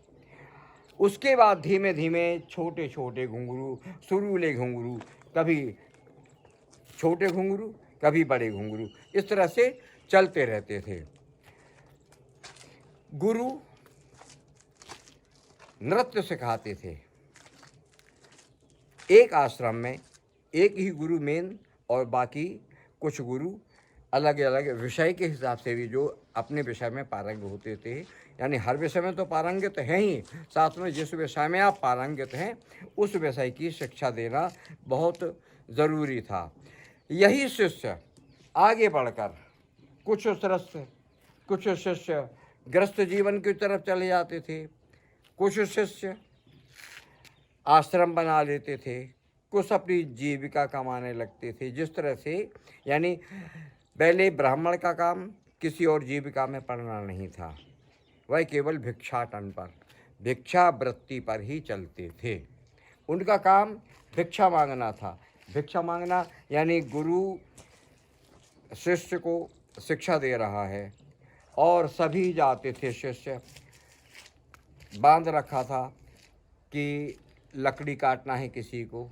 उसके बाद धीमे धीमे छोटे छोटे घुंघरू, सुरीले घुंघरू, कभी छोटे घुंघरू कभी बड़े घुंघरू, इस तरह से चलते रहते थे। गुरु नृत्य सिखाते थे। एक आश्रम में एक ही गुरु मेन, और बाकी कुछ गुरु अलग अलग विषय के हिसाब से भी जो अपने विषय में पारंग होते थे। यानी हर विषय में तो पारंगित हैं ही, साथ में जिस विषय में आप पारंगित हैं उस विषय की शिक्षा देना बहुत ज़रूरी था। यही शिष्य आगे बढ़कर कुछ शिष्य गृहस्थ जीवन की तरफ चले जाते थे, कुछ शिष्य आश्रम बना लेते थे, कुछ अपनी जीविका कमाने लगते थे। जिस तरह से यानी पहले ब्राह्मण का काम किसी और जीविका में पड़ना नहीं था, वह केवल भिक्षाटन पर, भिक्षावृत्ति पर ही चलते थे। उनका काम भिक्षा मांगना था। भिक्षा मांगना यानी गुरु शिष्य को शिक्षा दे रहा है और सभी जाते थे। शिष्य बांध रखा था कि लकड़ी काटना है किसी को,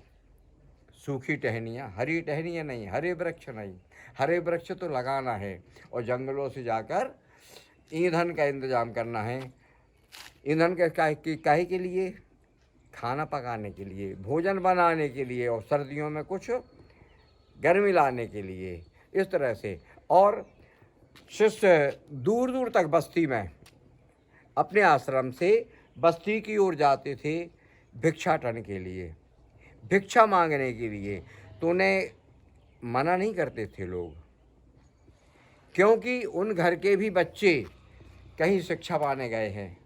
सूखी टहनियाँ, हरी टहनियाँ नहीं, हरे वृक्ष नहीं, हरे वृक्ष तो लगाना है, और जंगलों से जाकर ईंधन का इंतजाम करना है। ईंधन के काहे के लिए? खाना पकाने के लिए, भोजन बनाने के लिए, और सर्दियों में कुछ गर्मी लाने के लिए, इस तरह से। और शिष्य दूर दूर तक बस्ती में अपने आश्रम से बस्ती की ओर जाते थे भिक्षाटन के लिए, भिक्षा मांगने के लिए। तो उन्हें मना नहीं करते थे लोग, क्योंकि उन घर के भी बच्चे कहीं शिक्षा पाने गए हैं,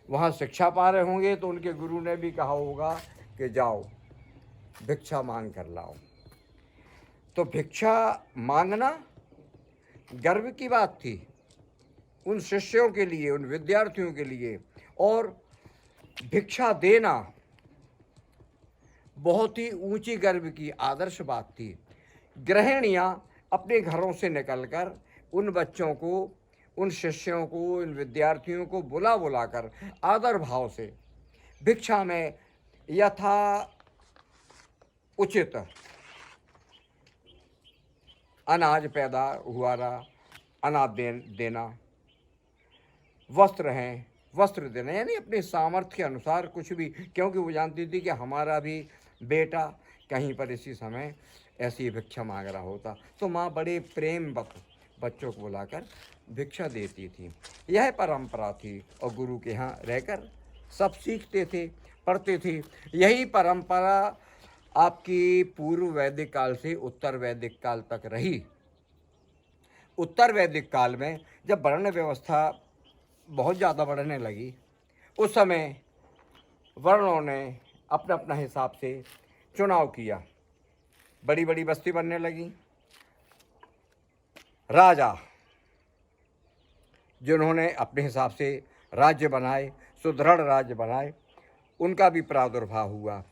वहाँ शिक्षा पा रहे होंगे, तो उनके गुरु ने भी कहा होगा कि जाओ भिक्षा मांग कर लाओ। तो भिक्षा मांगना गर्व की बात थी उन शिष्यों के लिए, उन विद्यार्थियों के लिए, और भिक्षा देना बहुत ही ऊंची गर्व की आदर्श बात थी। गृहिणियाँ अपने घरों से निकलकर उन बच्चों को, उन शिष्यों को, इन विद्यार्थियों को बुला बुलाकर आदर भाव से भिक्षा में यथा उचित अनाज पैदा हुआ रहा, अनाज देना, वस्त्र हैं, वस्त्र देना, यानी अपने सामर्थ्य के अनुसार कुछ भी, क्योंकि वो जानती थी कि हमारा भी बेटा कहीं पर इसी समय ऐसी भिक्षा मांग रहा होता। तो माँ बड़े बच्चों को बुलाकर भिक्षा देती थी। यह परंपरा थी और गुरु के यहाँ रहकर सब सीखते थे, पढ़ते थे। यही परंपरा आपकी पूर्व वैदिक काल से उत्तर वैदिक काल तक रही। उत्तर वैदिक काल में जब वर्ण व्यवस्था बहुत ज़्यादा बढ़ने लगी, उस समय वर्णों ने अपना अपना हिसाब से चुनाव किया, बड़ी बड़ी बस्ती बनने लगी। राजा जिन्होंने अपने हिसाब से राज्य बनाए, सुदृढ़ राज्य बनाए, उनका भी प्रादुर्भाव हुआ।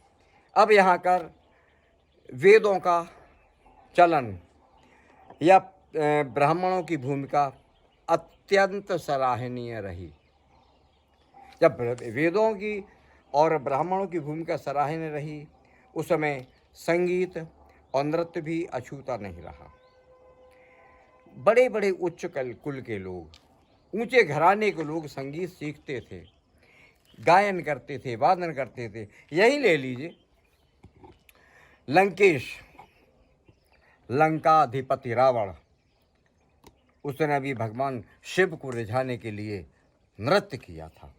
अब यहाँ कर वेदों का चलन या ब्राह्मणों की भूमिका अत्यंत सराहनीय रही। जब वेदों की और ब्राह्मणों की भूमिका सराहनीय रही, उस समय संगीत और नृत्य भी अछूता नहीं रहा। बड़े बड़े उच्च कुल के लोग, ऊंचे घराने के लोग संगीत सीखते थे, गायन करते थे, वादन करते थे। यही ले लीजिए, लंकेश, लंकाधिपति रावण, उसने भी भगवान शिव को रिझाने के लिए नृत्य किया था।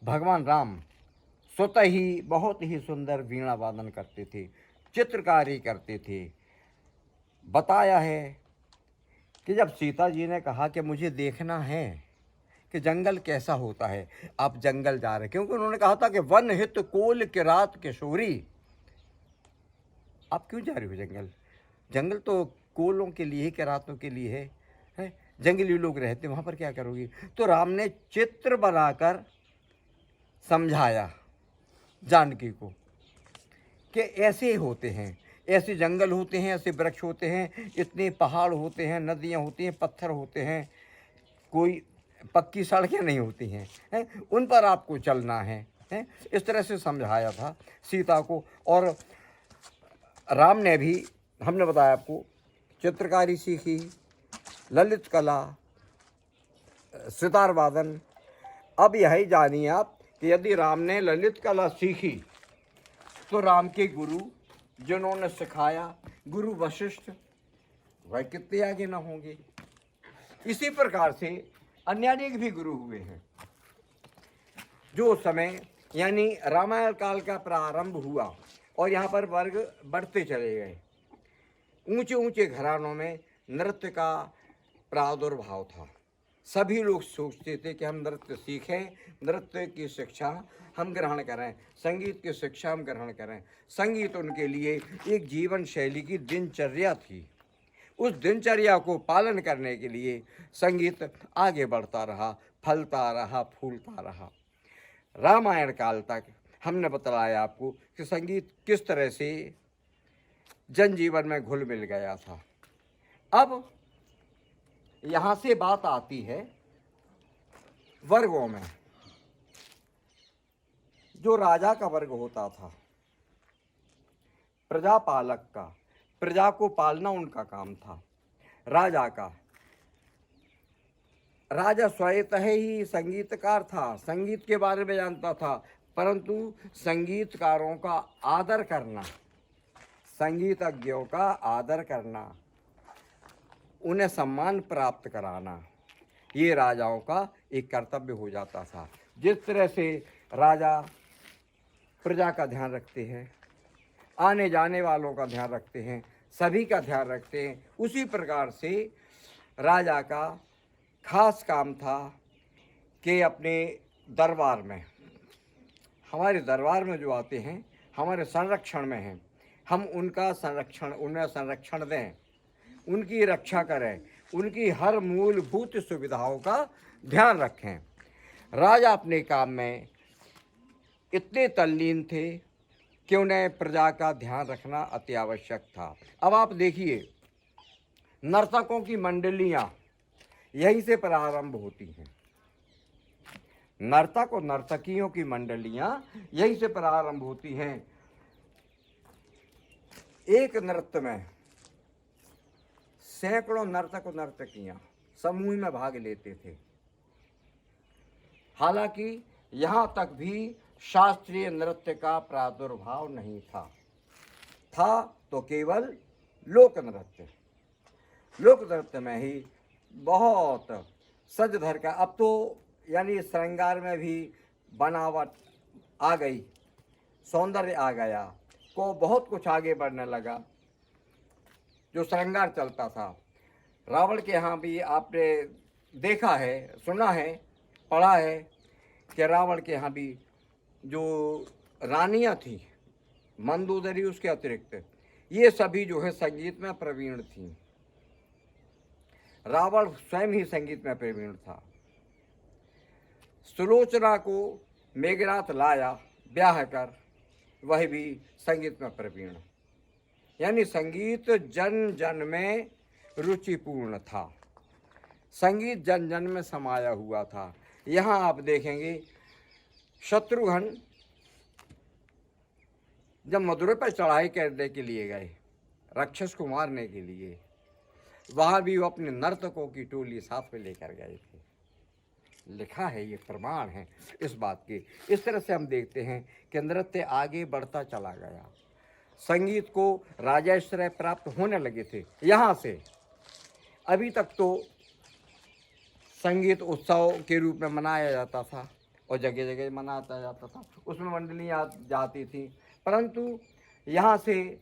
भगवान राम स्वतः ही बहुत ही सुंदर वीणा वादन करते थे, चित्रकारी करते थे। बताया है कि जब सीता जी ने कहा कि मुझे देखना है कि जंगल कैसा होता है, आप जंगल जा रहे, क्योंकि उन्होंने कहा था कि वन हित कोल किरात किशोरी, आप क्यों जा रहे हो जंगल? जंगल तो कोलों के लिए, किरातों के लिए है, जंगली लोग रहते, वहाँ पर क्या करोगी? तो राम ने चित्र बनाकर समझाया जानकी को कि ऐसे होते हैं, ऐसे जंगल होते हैं, ऐसे वृक्ष होते हैं, इतने पहाड़ होते हैं, नदियाँ होती हैं, पत्थर होते हैं, कोई पक्की सड़कें नहीं होती हैं, उन पर आपको चलना है। इस तरह से समझाया था सीता को। और राम ने भी, हमने बताया आपको, चित्रकारी सीखी, ललित कला, सितार वादन। अब यही जानिए आप कि यदि राम ने ललित कला सीखी तो राम के गुरु जिन्होंने सिखाया, गुरु वशिष्ठ, वह कितने आगे ना होंगे। इसी प्रकार से अन्य अनेक भी गुरु हुए हैं जो उस समय, यानी रामायण काल का प्रारंभ हुआ और यहाँ पर वर्ग बढ़ते चले गए। ऊंचे ऊंचे घरानों में नृत्य का प्रादुर्भाव था। सभी लोग सोचते थे कि हम नृत्य सीखें, नृत्य की शिक्षा हम ग्रहण करें, संगीत की शिक्षा हम ग्रहण करें। संगीत उनके लिए एक जीवन शैली की दिनचर्या थी। उस दिनचर्या को पालन करने के लिए संगीत आगे बढ़ता रहा, फलता रहा, फूलता रहा। रामायण काल तक हमने बतलाया आपको कि संगीत किस तरह से जनजीवन में घुल मिल गया था। अब यहाँ से बात आती है वर्गों में। जो राजा का वर्ग होता था, प्रजापालक का, प्रजा को पालना उनका काम था। राजा का, राजा स्वयं ही संगीतकार था, संगीत के बारे में जानता था, परंतु संगीतकारों का आदर करना, संगीतज्ञों का आदर करना, उन्हें सम्मान प्राप्त कराना, ये राजाओं का एक कर्तव्य हो जाता था। जिस तरह से राजा प्रजा का ध्यान रखते हैं, आने जाने वालों का ध्यान रखते हैं, सभी का ध्यान रखते हैं, उसी प्रकार से राजा का खास काम था कि अपने दरबार में, हमारे दरबार में जो आते हैं, हमारे संरक्षण में हैं, हम उनका संरक्षण, उन्हें संरक्षण दें, उनकी रक्षा करें, उनकी हर मूलभूत सुविधाओं का ध्यान रखें। राजा अपने काम में इतने तल्लीन थे कि उन्हें प्रजा का ध्यान रखना अति आवश्यक था। अब आप देखिए, नर्तकों की मंडलियां यहीं से प्रारंभ होती हैं। नर्तक और नर्तकियों की मंडलियां यहीं से प्रारंभ होती हैं। एक नृत्य में सैकड़ों नर्तक और नर्तकियां समूह में भाग लेते थे। हालांकि यहाँ तक भी शास्त्रीय नृत्य का प्रादुर्भाव नहीं था, था तो केवल लोक नृत्य। लोक नृत्य में ही बहुत सज धर का, अब तो यानी श्रृंगार में भी बनावट आ गई, सौंदर्य आ गया, को बहुत कुछ आगे बढ़ने लगा। जो श्रृंगार चलता था रावण के यहाँ भी आपने देखा है, सुना है, पढ़ा है कि रावण के यहाँ भी जो रानियाँ थीं, मंदोदरी उसके अतिरिक्त, ये सभी जो है संगीत में प्रवीण थीं। रावण स्वयं ही संगीत में प्रवीण था। सुलोचना को मेघनाथ लाया ब्याह कर, वह भी संगीत में प्रवीण। यानी संगीत जन जन में रुचिपूर्ण था, संगीत जन जन में समाया हुआ था। यहाँ आप देखेंगे शत्रुघ्न जब मथुरा पर चढ़ाई करने के लिए गए, राक्षस को मारने के लिए, वहाँ भी वो अपने नर्तकों की टोली साथ में लेकर गए थे। लिखा है, ये प्रमाण है इस बात के। इस तरह से हम देखते हैं कि नृत्य आगे बढ़ता चला गया, संगीत को राजाश्रय प्राप्त होने लगे थे। यहाँ से अभी तक तो संगीत उत्सव के रूप में मनाया जाता था और जगह जगह मनाया जाता था, उसमें मंडलियाँ जाती थी, परंतु यहाँ से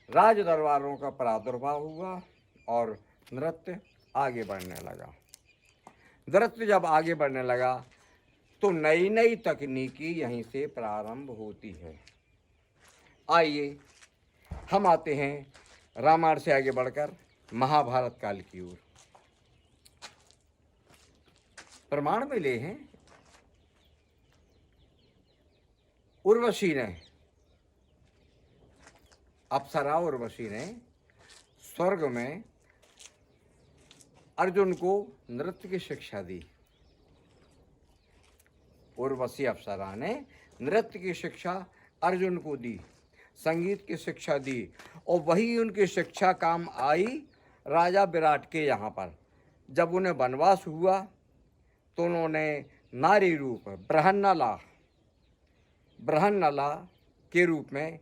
राज दरबारों का प्रादुर्भाव हुआ और नृत्य आगे बढ़ने लगा। नृत्य जब आगे बढ़ने लगा तो नई नई तकनीकी यहीं से प्रारंभ होती है। आइए हम आते हैं रामायण से आगे बढ़कर महाभारत काल की ओर। प्रमाण मिले हैं, उर्वशी ने, अप्सरा उर्वशी ने स्वर्ग में अर्जुन को नृत्य की शिक्षा दी। उर्वशी अप्सरा ने नृत्य की शिक्षा अर्जुन को दी, संगीत की शिक्षा दी, और वही उनकी शिक्षा काम आई राजा विराट के यहाँ पर। जब उन्हें वनवास हुआ तो उन्होंने नारी रूप ब्रहन्नला के रूप में,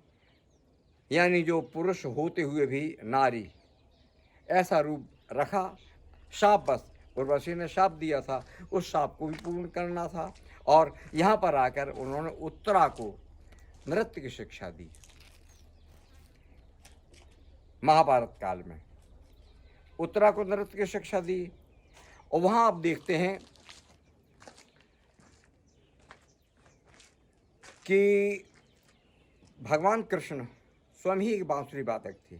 यानी जो पुरुष होते हुए भी नारी, ऐसा रूप रखा। शाप, बस उर्वशी ने शाप दिया था, उस शाप को भी पूर्ण करना था, और यहाँ पर आकर उन्होंने उत्तरा को नृत्य की शिक्षा दी। महाभारत काल में उत्तरा को नृत्य की शिक्षा दी। और वहाँ आप देखते हैं कि भगवान कृष्ण स्वयं ही एक बांसुरी वादक थे,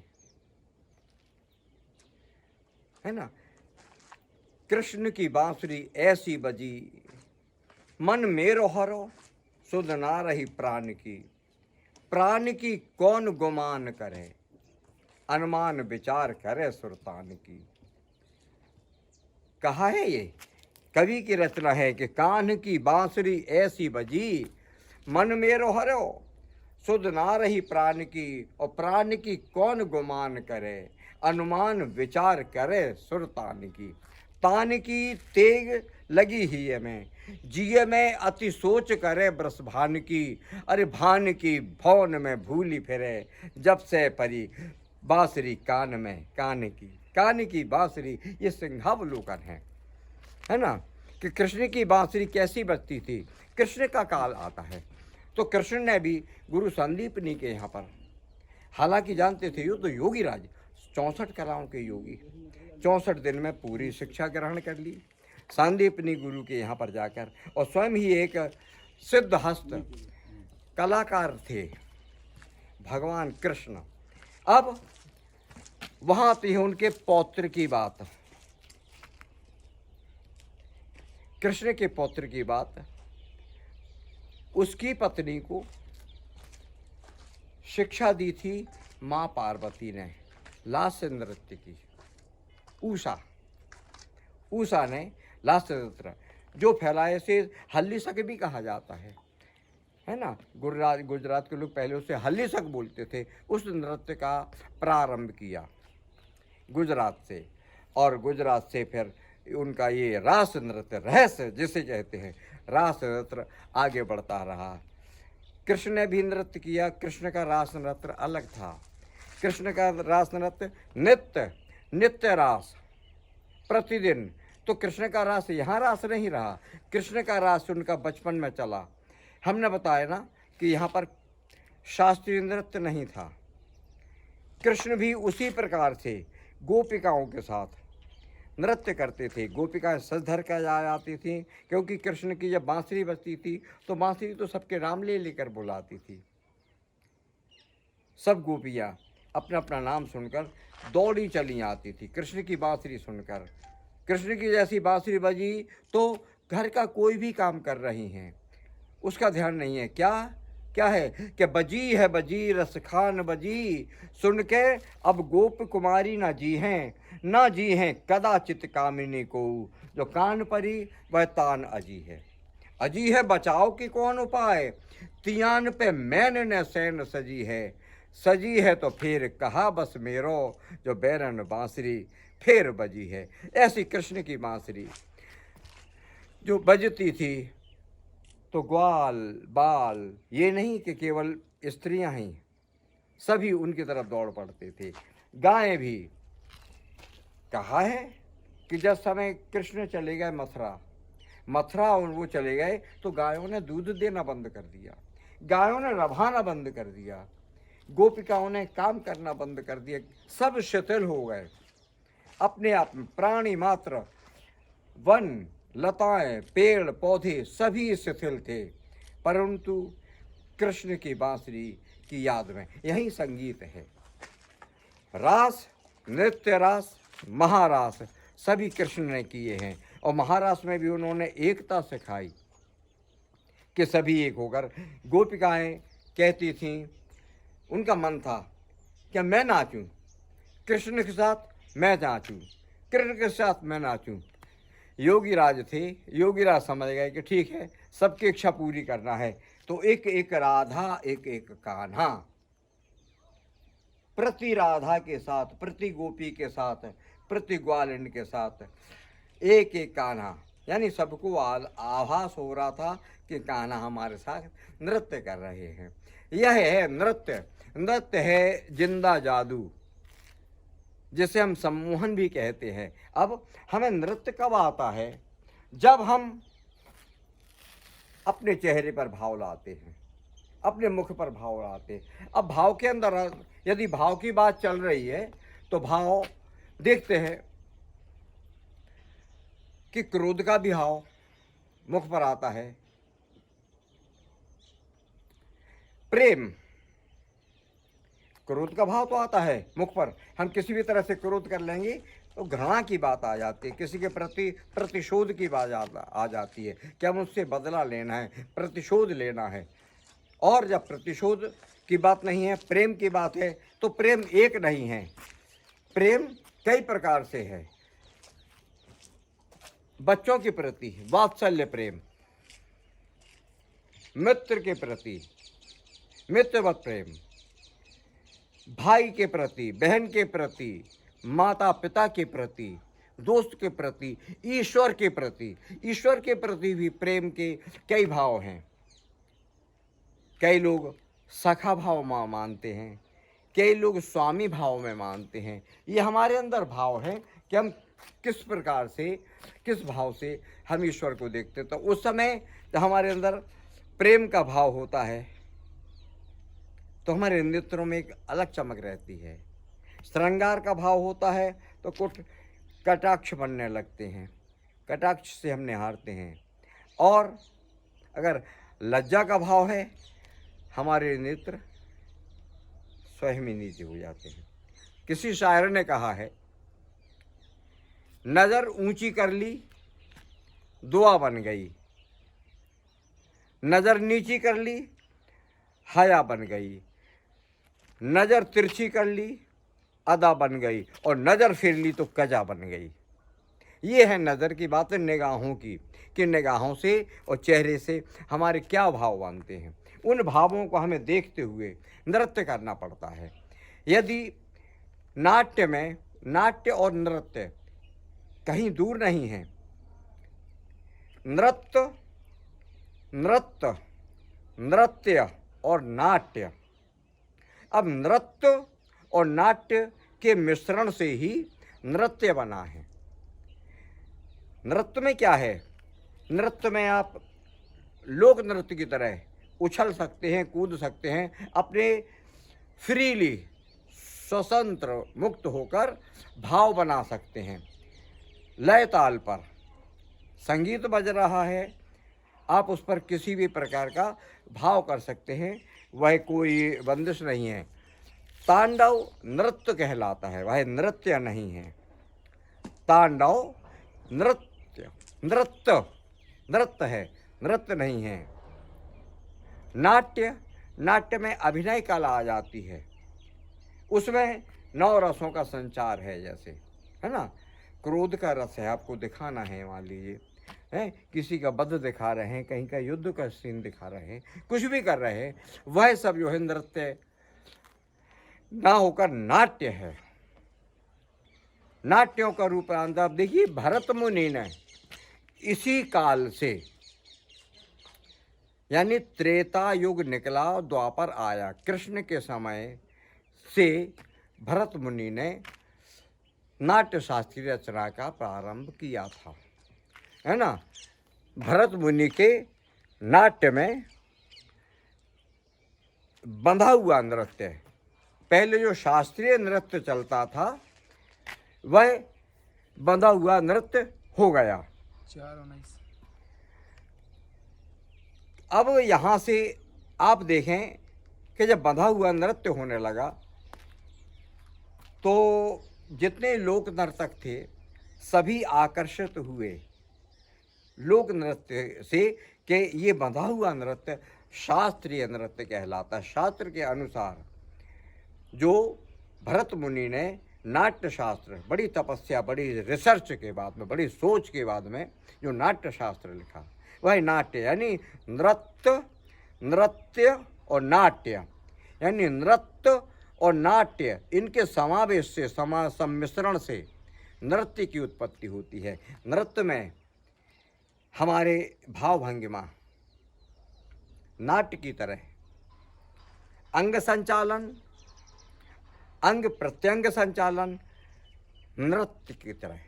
है ना। कृष्ण की बांसुरी ऐसी बजी, मन मेरो हरो, सुध ना रही प्राण की कौन गुमान करे, अनुमान विचार करे सुरतान की। कहा है ये कवि की रचना है कि कान्ह की बांसुरी ऐसी बजी, मन मेरो हरो, सुध ना रही प्राण की, और प्राण की कौन गुमान करे, अनुमान विचार करे सुरतान की। तान की तेग लगी ही है में, जिये में अति सोच करे ब्रस भान की। अरे भान की भौन में भूली फिरे, जब से परी बांसुरी कान में। कान की बांसुरी, ये सिंहावलोकन है ना, कि कृष्ण की बांसुरी कैसी बजती थी। कृष्ण का काल आता है तो कृष्ण ने भी गुरु संदीपनी के यहाँ पर, हालांकि जानते थे ये तो योगी राज, 64 कलाओं के योगी, 64 दिन में पूरी शिक्षा ग्रहण कर ली संदीपनी गुरु के यहाँ पर जाकर, और स्वयं ही एक सिद्धहस्त कलाकार थे भगवान कृष्ण। अब वहाँ आती है उनके पौत्र की बात, कृष्ण के पौत्र की बात। उसकी पत्नी को शिक्षा दी थी माँ पार्वती ने लास्य नृत्य की। उषा ने लास्य नृत्य, जो फैलाए से हल्ली सक भी कहा जाता है ना। गुजरात के लोग पहले उसे हल्ली सक बोलते थे। उस नृत्य का प्रारंभ किया गुजरात से, और गुजरात से फिर उनका ये रास नृत्य, रहस्य जिसे कहते हैं, रास नृत्य आगे बढ़ता रहा। कृष्ण ने भी नृत्य किया, कृष्ण का रास नृत्य अलग था। कृष्ण का रास नृत्य नित्य नित्य रास, प्रतिदिन। तो कृष्ण का रास यहाँ रास नहीं रहा, कृष्ण का रास उनका बचपन में चला। हमने बताया ना कि यहाँ पर शास्त्रीय नृत्य नहीं था। कृष्ण भी उसी प्रकार से गोपिकाओं के साथ नृत्य करते थे। गोपिकाएं सज धर कर आ जाती थी, क्योंकि कृष्ण की जब बांसुरी बजती थी तो बांसुरी तो सबके नाम ले लेकर बुलाती थी। सब गोपियाँ अपना अपना नाम सुनकर दौड़ी चली आती थी कृष्ण की बांसुरी सुनकर। कृष्ण की जैसी बांसुरी बजी तो घर का कोई भी काम कर रही हैं, उसका ध्यान नहीं है। क्या है कि बजी रस खान बजी, सुन के अब गोप कुमारी ना जी हैं कदाचित कामिनी को, जो कान परी वह तान अजी है बचाओ की कौन उपाय, तियान पे मैन न सैन सजी है तो फिर कहा बस मेरो, जो बैरन बांसुरी फिर बजी है। ऐसी कृष्ण की बांसुरी जो बजती थी तो ग्वाल बाल, ये नहीं कि केवल स्त्रियां ही, सभी उनकी तरफ दौड़ पड़ते थे। गायें भी, कहा है कि जब समय कृष्ण चले गए मथुरा और वो चले गए तो गायों ने दूध देना बंद कर दिया, गायों ने रवाना बंद कर दिया, गोपिकाओं ने काम करना बंद कर दिया, सब शिथिल हो गए अपने आप में। प्राणी मात्र, वन लताएं पेड़ पौधे सभी शिथिल थे, परंतु कृष्ण की बांसुरी की याद में यही संगीत है। रास, नृत्य रास, महारास सभी कृष्ण ने किए हैं, और महारास में भी उन्होंने एकता सिखाई कि सभी एक होकर। गोपिकाएं कहती थीं, उनका मन था कि मैं नाचूं कृष्ण के साथ, मैं नाचूं कृष्ण के साथ, मैं नाचूं। योगी राज थे, योगी राज समझ गए कि ठीक है, सबकी इच्छा पूरी करना है, तो एक एक राधा एक एक कान्हा, प्रति राधा के साथ, प्रति गोपी के साथ, प्रति ग्वालिन के साथ एक एक कान्हा, यानी सबको आभास हो रहा था कि कान्हा हमारे साथ नृत्य कर रहे हैं। यह है नृत्य। नृत्य है जिंदा जादू, जिसे हम सम्मोहन भी कहते हैं। अब हमें नृत्य कब आता है? जब हम अपने चेहरे पर भाव लाते हैं, अपने मुख पर भाव लाते हैं। अब भाव के अंदर यदि भाव की बात चल रही है तो भाव देखते हैं कि क्रोध का भी भाव मुख पर आता है, प्रेम, क्रोध का भाव तो आता है मुख पर। हम किसी भी तरह से क्रोध कर लेंगे तो घृणा की बात आ जाती है, किसी के प्रति प्रतिशोध की बात आ जाती है कि हम उससे बदला लेना है, प्रतिशोध लेना है। और जब प्रतिशोध की बात नहीं है, प्रेम की बात है, तो प्रेम एक नहीं है, प्रेम कई प्रकार से है। बच्चों के प्रति वात्सल्य प्रेम, मित्र के प्रति मित्रवत प्रेम, भाई के प्रति, बहन के प्रति, माता पिता के प्रति, दोस्त के प्रति, ईश्वर के प्रति भी प्रेम के कई भाव हैं। कई लोग सखा भाव में मानते हैं, कई लोग स्वामी भाव में मानते हैं। ये हमारे अंदर भाव है कि हम किस प्रकार से, किस भाव से हम ईश्वर को देखते हैं। तो उस समय जब हमारे अंदर प्रेम का भाव होता है तो हमारे नेत्रों में एक अलग चमक रहती है। श्रृंगार का भाव होता है तो कुछ कटाक्ष बनने लगते हैं, कटाक्ष से हम निहारते हैं। और अगर लज्जा का भाव है, हमारे नेत्र स्वयं ही नीचे हो जाते हैं। किसी शायर ने कहा है, नज़र ऊंची कर ली दुआ बन गई, नज़र नीची कर ली हया बन गई, नज़र तिरछी कर ली अदा बन गई, और नज़र फिर ली तो कजा बन गई। ये है नज़र की बात, निगाहों की, कि निगाहों से और चेहरे से हमारे क्या भाव बनते हैं। उन भावों को हमें देखते हुए नृत्य करना पड़ता है। यदि नाट्य में, नाट्य और नृत्य कहीं दूर नहीं है। नृत्य और नाट्य, अब नृत्य और नाट्य के मिश्रण से ही नृत्य बना है। नृत्य में क्या है? नृत्य में आप लोक नृत्य की तरह उछल सकते हैं, कूद सकते हैं, अपने फ्रीली स्वतंत्र मुक्त होकर भाव बना सकते हैं। लय ताल पर संगीत बज रहा है, आप उस पर किसी भी प्रकार का भाव कर सकते हैं, वह कोई बंदिश नहीं है। तांडव नृत्य कहलाता है, वह नृत्य नहीं है। तांडव नृत्य नृत्य नृत्य है, नृत्य नहीं है। नाट्य नाट्य में अभिनय कला आ जाती है, उसमें 9 रसों का संचार है, जैसे है ना, क्रोध का रस है, आपको दिखाना है, मान लीजिए है, किसी का वध दिखा रहे हैं, कहीं का युद्ध का सीन दिखा रहे हैं, कुछ भी कर रहे हैं, वह सब जो है नृत्य ना होकर नाट्य है। नाट्यों का रूपांतर आप देखिए, भरत मुनि ने इसी काल से, यानी त्रेता युग निकला, द्वापर आया, कृष्ण के समय से भरत मुनि ने नाट्य शास्त्रीय रचना का प्रारंभ किया था, है ना। भरत मुनि के नाट्य में बंधा हुआ नृत्य, पहले जो शास्त्रीय नृत्य चलता था वह बंधा हुआ नृत्य हो गया। 4:19। अब यहाँ से आप देखें कि जब बंधा हुआ नृत्य होने लगा तो जितने लोक नर्तक थे सभी आकर्षित हुए लोक नृत्य से कि ये बंधा हुआ नृत्य शास्त्रीय नृत्य कहलाता है। शास्त्र के अनुसार जो भरत मुनि ने नाट्य शास्त्र, बड़ी तपस्या, बड़ी रिसर्च के बाद में, बड़ी सोच के बाद में जो नाट्य शास्त्र लिखा, वह नाट्य यानी नृत्य, नृत्य और नाट्य, यानी नृत्य और नाट्य, इनके समावेश से, सम्मिश्रण से नृत्य की उत्पत्ति होती है। नृत्य में हमारे भाव भंगिमा नाट्य की तरह, अंग संचालन, अंग प्रत्यंग संचालन नृत्य की तरह,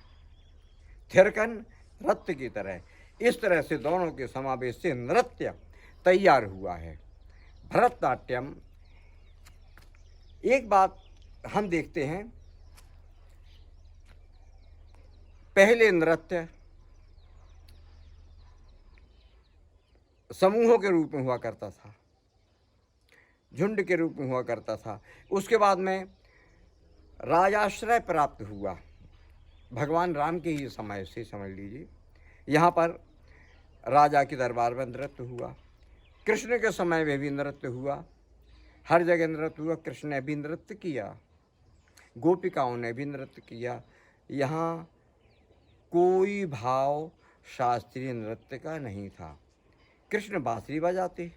थिरकन नृत्य की तरह, इस तरह से दोनों के समावेश से नृत्य तैयार हुआ है, भरतनाट्यम। एक बात हम देखते हैं, पहले नृत्य समूहों के रूप में हुआ करता था, झुंड के रूप में हुआ करता था। उसके बाद में राजाश्रय प्राप्त हुआ, भगवान राम के ही समय से समझ लीजिए, यहाँ पर राजा के दरबार में नृत्य हुआ। कृष्ण के समय में भी नृत्य हुआ, हर जगह नृत्य हुआ। कृष्ण ने भी नृत्य किया, गोपिकाओं ने भी नृत्य किया। यहाँ कोई भाव शास्त्रीय नृत्य का नहीं था। कृष्ण बांसुरी बजाते,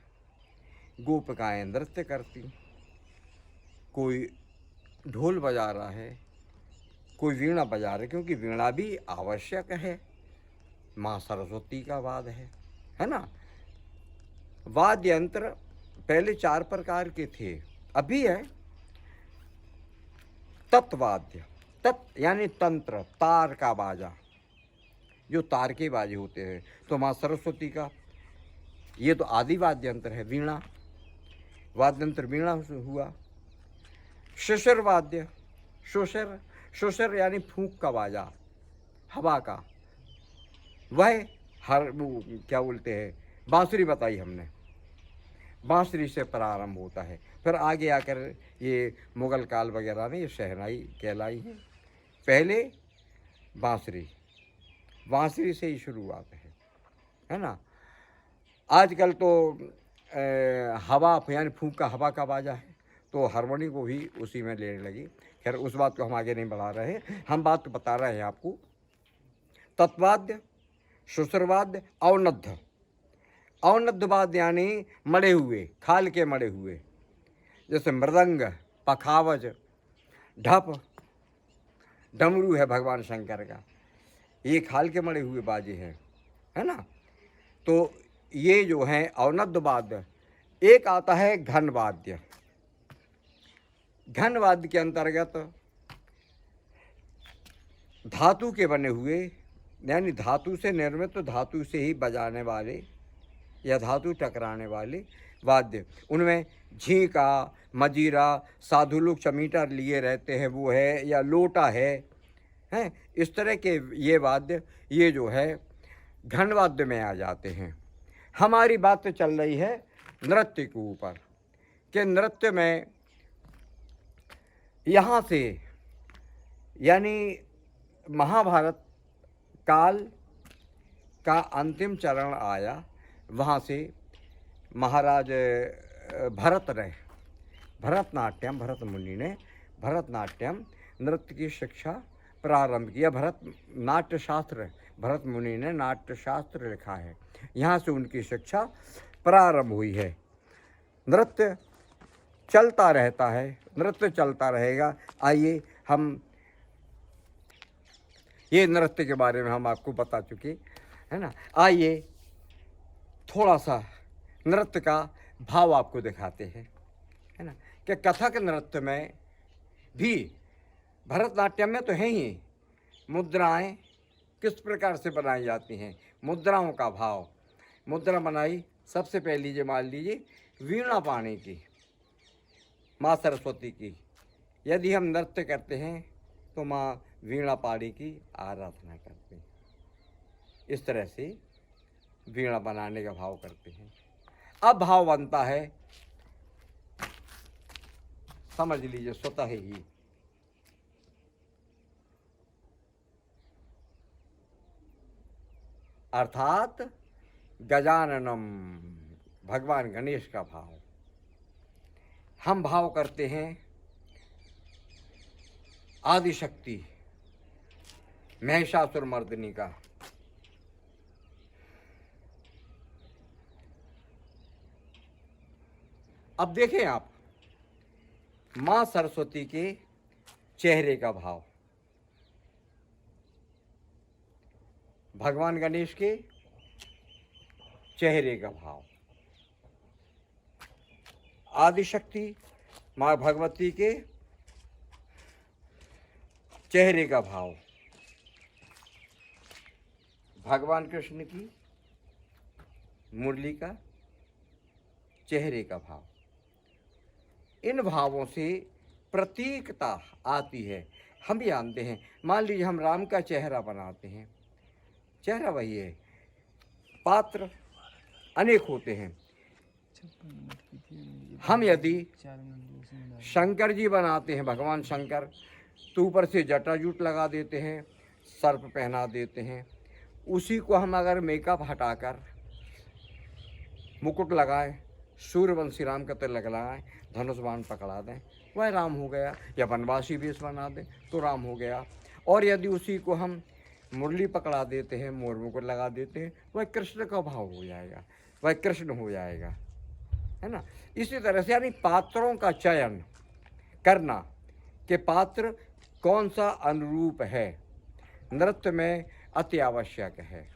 गोपिकाएं नृत्य करती, कोई ढोल बजा रहा है, कोई वीणा बजा रहा है, क्योंकि वीणा भी आवश्यक है, माँ सरस्वती का वाद है ना। वाद्य यंत्र पहले 4 प्रकार के थे, अभी है तत्वाद्य, तत् यानी तंत्र, तार का बाजा, जो तार के बाजे होते हैं। तो माँ सरस्वती का ये तो आदि वाद्य यंत्र है, वीणा, वाद्य यंत्र वीणा हुआ। शुशर वाद्य, शुशर, शुशर यानी फूंक का बाजा, हवा का, वह हर वो क्या बोलते हैं, बांसुरी बताई हमने, बांसुरी से प्रारंभ होता है। फिर आगे आकर ये मुगल काल वगैरह में ये शहनाई कहलाई है। पहले बांसुरी, बांसुरी से ही शुरुआत है ना। आजकल तो हवा यानी फूंक का, हवा का बाजा है, तो हारमोनी को भी उसी में लेने लगी। खैर उस बात को हम आगे नहीं बढ़ा रहे हैं, हम बात तो बता रहे हैं आपको। तत्वाद्य, शुसरवाद्य, औनद्ध, औनद्धवाद्य यानी मड़े हुए, खाल के मड़े हुए, जैसे मृदंग, पखावज, ढप, डमरू है भगवान शंकर का, ये खाल के मड़े हुए बाजे हैं, है ना। तो ये जो है औनद्ध वाद्य। एक आता है घन वाद्य। घन वाद्य के अंतर्गत धातु के बने हुए, यानी धातु से निर्मित, तो धातु से ही बजाने वाले या धातु टकराने वाले वाद्य, उनमें झींका, मजीरा, साधु लोग चमीटर लिए रहते हैं वो है, या लोटा है, हैं इस तरह के ये वाद्य, ये जो है घन वाद्य में आ जाते हैं। हमारी बात तो चल रही है नृत्य के ऊपर, कि नृत्य में यहाँ से, यानी महाभारत काल का अंतिम चरण आया, वहाँ से महाराज भरतनाट्यम, भरत मुनि ने भरतनाट्यम नृत्य की शिक्षा प्रारंभ किया। नाट्य शास्त्र, भरत मुनि ने नाट्य शास्त्र लिखा है, यहाँ से उनकी शिक्षा प्रारंभ हुई है। नृत्य चलता रहता है, नृत्य चलता रहेगा। आइए हम ये नृत्य के बारे में हम आपको बता चुके, है ना। आइए थोड़ा सा नृत्य का भाव आपको दिखाते हैं, है ना, कि कथक नृत्य में भी, भरतनाट्यम में तो है ही, मुद्राएं किस प्रकार से बनाई जाती हैं, मुद्राओं का भाव। मुद्रा बनाई सबसे पहली जो मान लीजिए वीणा पाणी की, माँ सरस्वती की। यदि हम नृत्य करते हैं तो माँ वीणा पाणी की आराधना करते हैं। इस तरह से वीणा बनाने का भाव करते हैं। अब भाव बनता है, समझ लीजिए स्वतः ही, अर्थात गजाननम, भगवान गणेश का भाव। हम भाव करते हैं आदिशक्ति महिषासुर मर्दिनी का। अब देखें आप माँ सरस्वती के चेहरे का भाव, भगवान गणेश के चेहरे का भाव, आदिशक्ति माँ भगवती के चेहरे का भाव, भगवान कृष्ण की मुरली का चेहरे का भाव। इन भावों से प्रतीकता आती है। हम भी जानते हैं, मान लीजिए हम राम का चेहरा बनाते हैं, चेहरा वही है, पात्र अनेक होते हैं। हम यदि शंकर जी बनाते हैं, भगवान शंकर, तो ऊपर से जटाजूट लगा देते हैं, सर्प पहना देते हैं। उसी को हम अगर मेकअप हटाकर मुकुट लगाएं, सूर्यवंशी राम का तिलक लगाएं, धनुष बाण पकड़ा दें, वह राम हो गया। या वनवासी वेश बना दें तो राम हो गया। और यदि उसी को हम मुरली पकड़ा देते हैं, मोर मुकुट लगा देते हैं, वह कृष्ण का भाव हो जाएगा, वह कृष्ण हो जाएगा, है ना। इसी तरह से यानी पात्रों का चयन करना कि पात्र कौन सा अनुरूप है, नृत्य में अति आवश्यक है।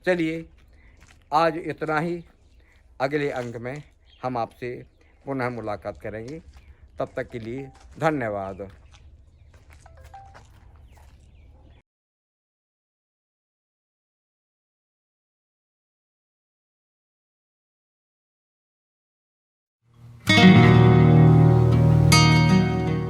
चलिए आज इतना ही। अगले अंक में हम आपसे पुनः मुलाकात करेंगे। तब तक के लिए धन्यवाद।